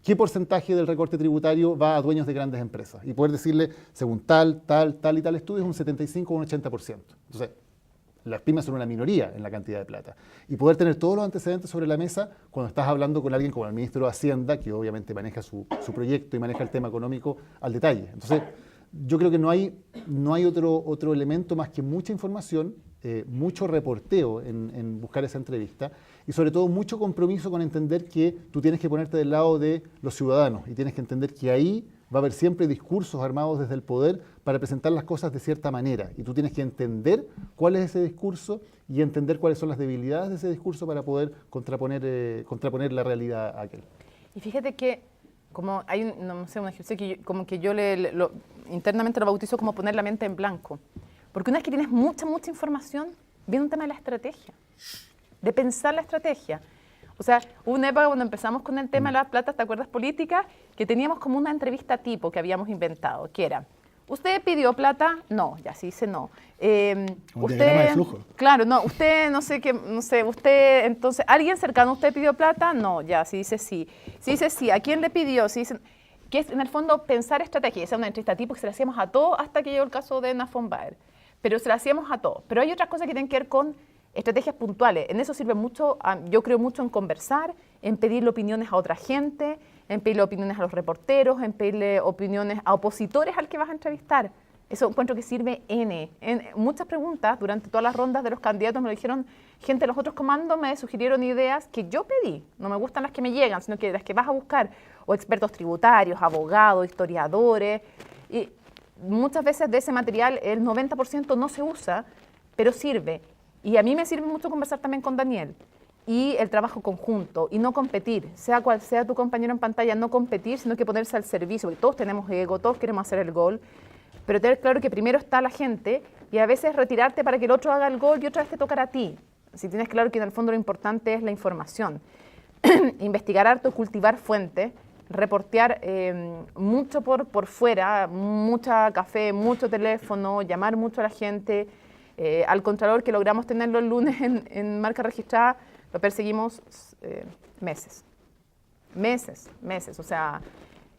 ¿qué porcentaje del recorte tributario va a dueños de grandes empresas? Y poder decirle, según tal y tal estudio, es un 75 o un 80%. Entonces, las pymes son una minoría en la cantidad de plata. Y poder tener todos los antecedentes sobre la mesa cuando estás hablando con alguien como el ministro de Hacienda, que obviamente maneja su proyecto y maneja el tema económico al detalle. Entonces, yo creo que no hay otro elemento más que mucha información, mucho reporteo en buscar esa entrevista y sobre todo mucho compromiso con entender que tú tienes que ponerte del lado de los ciudadanos y tienes que entender que ahí va a haber siempre discursos armados desde el poder para presentar las cosas de cierta manera y tú tienes que entender cuál es ese discurso y entender cuáles son las debilidades de ese discurso para poder contraponer la realidad a aquel. Y fíjate que como hay un ejercicio que yo internamente lo bautizo como poner la mente en blanco. Porque una vez que tienes mucha información, viene un tema de la estrategia, de pensar la estrategia. O sea, hubo una época cuando empezamos con el tema de las platas, ¿te acuerdas? Política, que teníamos como una entrevista tipo que habíamos inventado, que era, ¿usted pidió plata? No, ya se dice no. Un diagrama de flujo. Claro, no, usted usted, entonces, ¿alguien cercano a usted pidió plata? No, ya, se dice sí. Se dice sí, ¿a quién le pidió? Se dice, que es en el fondo pensar estrategia. Esa es una entrevista tipo que se la hacíamos a todos hasta que llegó el caso de Nafon Baer. Pero se la hacíamos a todos. Pero hay otras cosas que tienen que ver con estrategias puntuales. En eso sirve mucho, yo creo mucho en conversar, en pedirle opiniones a otra gente, en pedirle opiniones a los reporteros, en pedirle opiniones a opositores al que vas a entrevistar. Eso encuentro que sirve en muchas preguntas durante todas las rondas de los candidatos me lo dijeron gente de los otros comandos, me sugirieron ideas que yo pedí. No me gustan las que me llegan, sino que las que vas a buscar. O expertos tributarios, abogados, historiadores. Y muchas veces de ese material el 90% no se usa, pero sirve. Y a mí me sirve mucho conversar también con Daniel. Y el trabajo conjunto, y no competir, sea cual sea tu compañero en pantalla, no competir, sino que ponerse al servicio, porque todos tenemos ego, todos queremos hacer el gol, pero tener claro que primero está la gente y a veces retirarte para que el otro haga el gol y otra vez te tocará a ti. Si tienes claro que en el fondo lo importante es la información. Investigar harto, cultivar fuentes, reportear mucho por fuera, mucha café, mucho teléfono, llamar mucho a la gente. Al Contralor, que logramos tenerlo el lunes en marca registrada, lo perseguimos meses. O sea,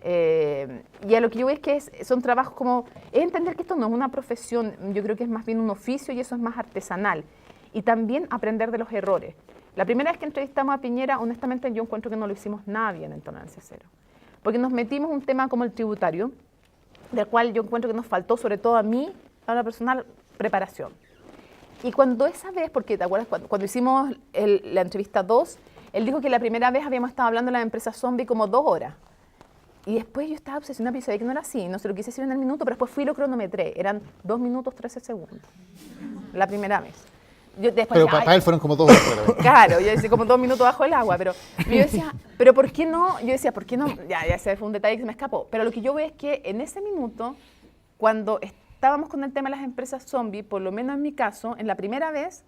y a lo que yo veo es que son trabajos como, es entender que esto no es una profesión, yo creo que es más bien un oficio y eso es más artesanal. Y también aprender de los errores. La primera vez que entrevistamos a Piñera, honestamente yo encuentro que no lo hicimos nada bien en Tolerancia Cero. Porque nos metimos en un tema como el tributario, del cual yo encuentro que nos faltó, sobre todo a mí, a la personal, preparación. Y cuando esa vez, porque te acuerdas, cuando hicimos la entrevista 2, él dijo que la primera vez habíamos estado hablando de la empresa zombie como 2 horas. Y después yo estaba obsesionada, y sabía que no era así, no se lo quise decir en el minuto, pero después fui y lo cronometré. Eran 2 minutos 13 segundos. La primera vez. Yo después pero decía, para él fueron como 2 horas. Claro, yo decía como 2 minutos bajo el agua, pero yo decía, ¿pero por qué no? Yo decía, ¿por qué no? Ya ese fue un detalle que se me escapó. Pero lo que yo veo es que en ese minuto, cuando estábamos con el tema de las empresas zombie, por lo menos en mi caso, en la primera vez,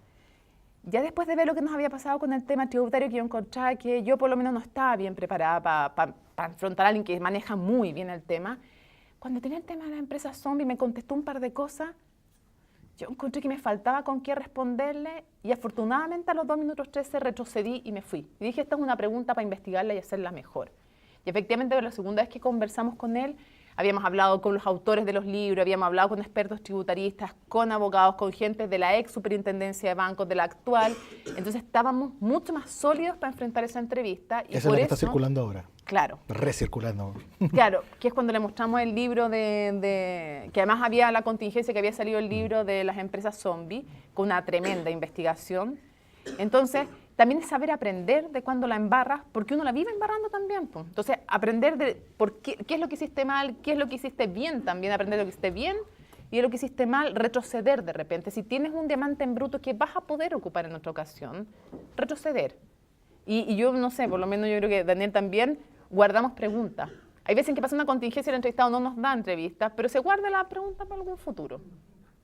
ya después de ver lo que nos había pasado con el tema tributario, que yo encontraba que yo por lo menos no estaba bien preparada para enfrentar a alguien que maneja muy bien el tema, cuando tenía el tema de las empresas zombie me contestó un par de cosas, yo encontré que me faltaba con qué responderle y afortunadamente a los 2 minutos 13 retrocedí y me fui. Y dije, esta es una pregunta para investigarla y hacerla mejor. Y efectivamente, la segunda vez que conversamos con él, habíamos hablado con los autores de los libros, habíamos hablado con expertos tributaristas, con abogados, con gente de la ex superintendencia de bancos, de la actual. Entonces estábamos mucho más sólidos para enfrentar esa entrevista. Y Esa es por la que eso, está circulando ahora. Claro. Recirculando. Claro, que es cuando le mostramos el libro que además había la contingencia que había salido el libro de las empresas zombie, con una tremenda investigación. Entonces, también es saber aprender de cuando la embarras, porque uno la vive embarrando también. Pues. Entonces, aprender de qué es lo que hiciste mal, qué es lo que hiciste bien también, aprender de lo que hiciste bien y de lo que hiciste mal, retroceder de repente. Si tienes un diamante en bruto que vas a poder ocupar en otra ocasión, retroceder. Y yo, no sé, por lo menos yo creo que Daniel también, guardamos preguntas. Hay veces en que pasa una contingencia y el entrevistado no nos da entrevistas, pero se guarda la pregunta para algún futuro.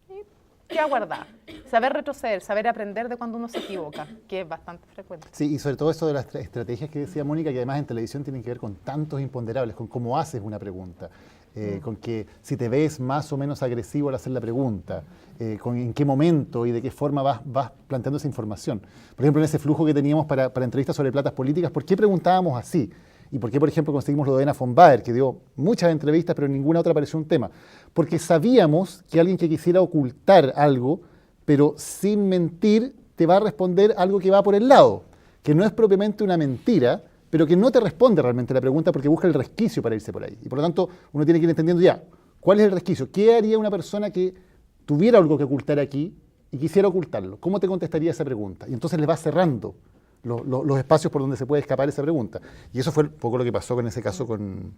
¿Sí? Queda guardada. saber retroceder, saber aprender de cuando uno se equivoca, que es bastante frecuente. Sí, y sobre todo eso de las estrategias que decía Mónica, que además en televisión tienen que ver con tantos imponderables, con cómo haces una pregunta, con que si te ves más o menos agresivo al hacer la pregunta, con en qué momento y de qué forma vas planteando esa información. Por ejemplo, en ese flujo que teníamos para entrevistas sobre platas políticas, ¿por qué preguntábamos así? ¿Y por qué, por ejemplo, conseguimos lo de Elena von Baer, que dio muchas entrevistas, pero en ninguna otra apareció un tema? Porque sabíamos que alguien que quisiera ocultar algo, pero sin mentir, te va a responder algo que va por el lado, que no es propiamente una mentira, pero que no te responde realmente la pregunta porque busca el resquicio para irse por ahí. Y por lo tanto, uno tiene que ir entendiendo ya, ¿cuál es el resquicio? ¿Qué haría una persona que tuviera algo que ocultar aquí y quisiera ocultarlo? ¿Cómo te contestaría esa pregunta? Y entonces le va cerrando los espacios por donde se puede escapar esa pregunta. Y eso fue un poco lo que pasó con ese caso con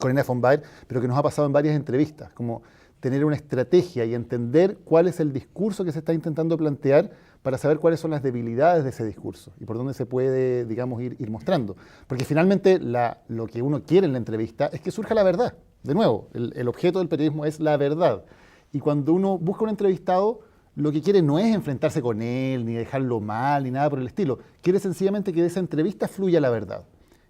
Elena von Baer, pero que nos ha pasado en varias entrevistas, como tener una estrategia y entender cuál es el discurso que se está intentando plantear para saber cuáles son las debilidades de ese discurso y por dónde se puede, digamos, ir mostrando. Porque finalmente lo que uno quiere en la entrevista es que surja la verdad. De nuevo, el objeto del periodismo es la verdad. Y cuando uno busca un entrevistado, lo que quiere no es enfrentarse con él, ni dejarlo mal, ni nada por el estilo. Quiere sencillamente que de esa entrevista fluya la verdad.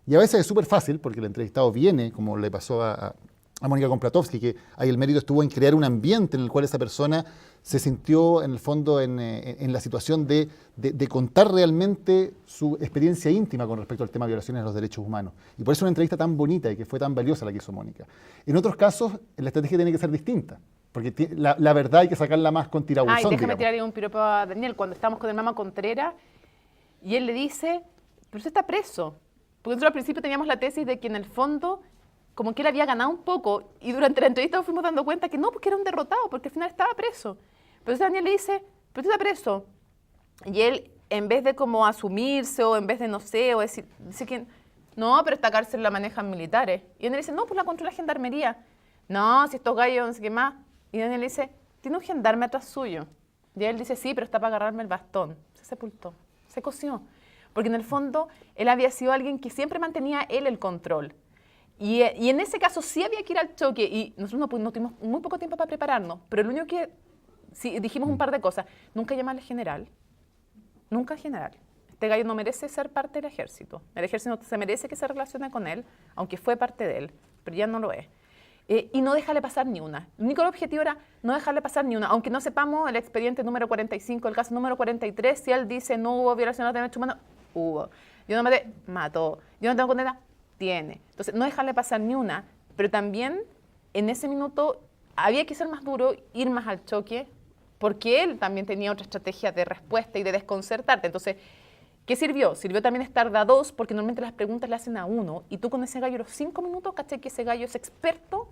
Y a veces es súper fácil, porque el entrevistado viene, como le pasó a Mónica Komplatowski, que ahí el mérito estuvo en crear un ambiente en el cual esa persona se sintió, en el fondo, en la situación de contar realmente su experiencia íntima con respecto al tema de violaciones de los derechos humanos. Y por eso una entrevista tan bonita y que fue tan valiosa la que hizo Mónica. En otros casos, la estrategia tiene que ser distinta. Porque la verdad hay que sacarla más con tirabuzón. Y déjame digamos. tirarle un piropo a Daniel. Cuando estábamos con el Mama Contreras, y él le dice, pero usted está preso. Porque nosotros al principio teníamos la tesis de que en el fondo, como que él había ganado un poco, y durante la entrevista nos fuimos dando cuenta que no, porque era un derrotado, porque al final estaba preso. Pero entonces Daniel le dice, pero usted está preso. Y él, en vez de como asumirse, o en vez de no sé, o decir, dice que no, pero esta cárcel la manejan militares. Y Daniel dice, no, pues la controla Gendarmería. No, si estos gallos, no sé qué más. Y Daniel le dice, tiene un gendarme atrás suyo. Y él dice, sí, pero está para agarrarme el bastón. Se sepultó, se coció. Porque en el fondo, él había sido alguien que siempre mantenía él el control. Y en ese caso sí había que ir al choque. Y nosotros no tuvimos muy poco tiempo para prepararnos. Pero lo único que sí, dijimos un par de cosas. Nunca llamarle general. Nunca general. Este gallo no merece ser parte del ejército. El ejército no se merece que se relacione con él, aunque fue parte de él. Pero ya no lo es. Y no dejarle pasar ni una. El único objetivo era no dejarle pasar ni una, aunque no sepamos el expediente número 45, el caso número 43, si él dice no hubo violación de derechos humanos, hubo. Yo no maté, mató. Yo no tengo condena, tiene. Entonces, no dejarle pasar ni una, pero también en ese minuto había que ser más duro, ir más al choque, porque él también tenía otra estrategia de respuesta y de desconcertarte. Entonces, ¿qué sirvió? Sirvió también estar de a dos, porque normalmente las preguntas le hacen a uno, y tú con ese gallo los 5 minutos, caché que ese gallo es experto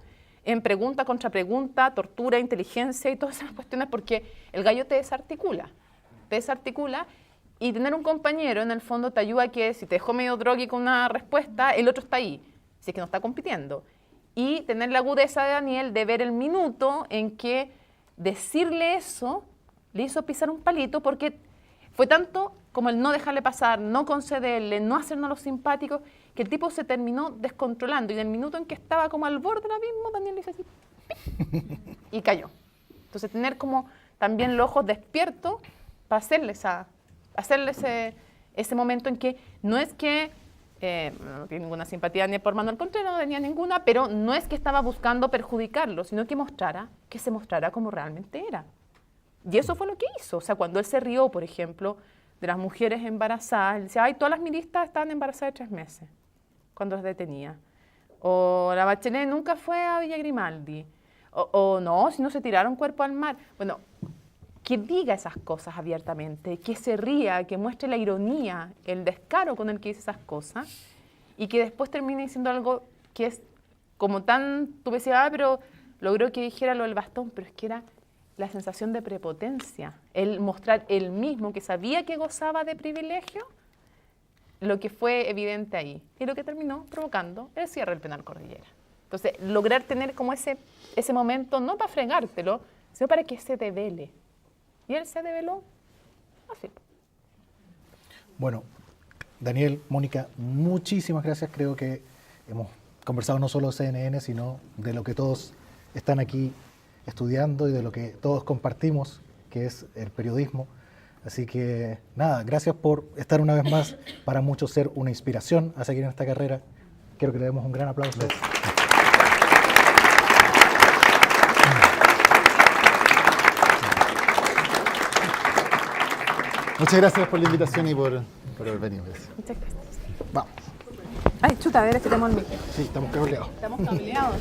en pregunta contra pregunta, tortura, inteligencia y todas esas cuestiones, porque el gallo te desarticula, y tener un compañero en el fondo te ayuda a que si te dejó medio drogui con una respuesta, el otro está ahí, si es que no está compitiendo. Y tener la agudeza de Daniel de ver el minuto en que decirle eso le hizo pisar un palito, porque fue tanto como el no dejarle pasar, no concederle, no hacernos los simpáticos, que el tipo se terminó descontrolando. Y en el minuto en que estaba como al borde del abismo, Daniel le hizo así, ¡pip! Y cayó. Entonces, tener como también los ojos despiertos para hacerle ese momento en que no es que no tiene ninguna simpatía ni por Manuel Contreras, no tenía ninguna, pero no es que estaba buscando perjudicarlo, sino que se mostrara como realmente era. Y eso fue lo que hizo. O sea, cuando él se rió, por ejemplo, de las mujeres embarazadas, él decía, ay, todas las militas estaban embarazadas de 3 meses cuando las detenía. O la Bachelet nunca fue a Villa Grimaldi. O no, si no se tiraron cuerpo al mar. Bueno, que diga esas cosas abiertamente, que se ría, que muestre la ironía, el descaro con el que dice esas cosas, y que después termine diciendo algo que es como tan, tú me decías, pero logró que dijera lo del bastón, pero es que era la sensación de prepotencia, el mostrar él mismo que sabía que gozaba de privilegio, lo que fue evidente ahí, y lo que terminó provocando el cierre del penal Cordillera. Entonces, lograr tener como ese momento, no para fregártelo, sino para que se devele. Y él se develó así. Bueno, Daniel, Mónica, muchísimas gracias. Creo que hemos conversado no solo de CNN, sino de lo que todos están aquí estudiando y de lo que todos compartimos, que es el periodismo. Así que nada, gracias por estar una vez más, para muchos ser una inspiración a seguir en esta carrera. Quiero que le demos un gran aplauso. Muchas gracias por la invitación y por haber venido. Muchas gracias. Vamos. Ay, chuta, a ver, es que tenemos el micro. Sí, estamos cableados. Estamos cableados.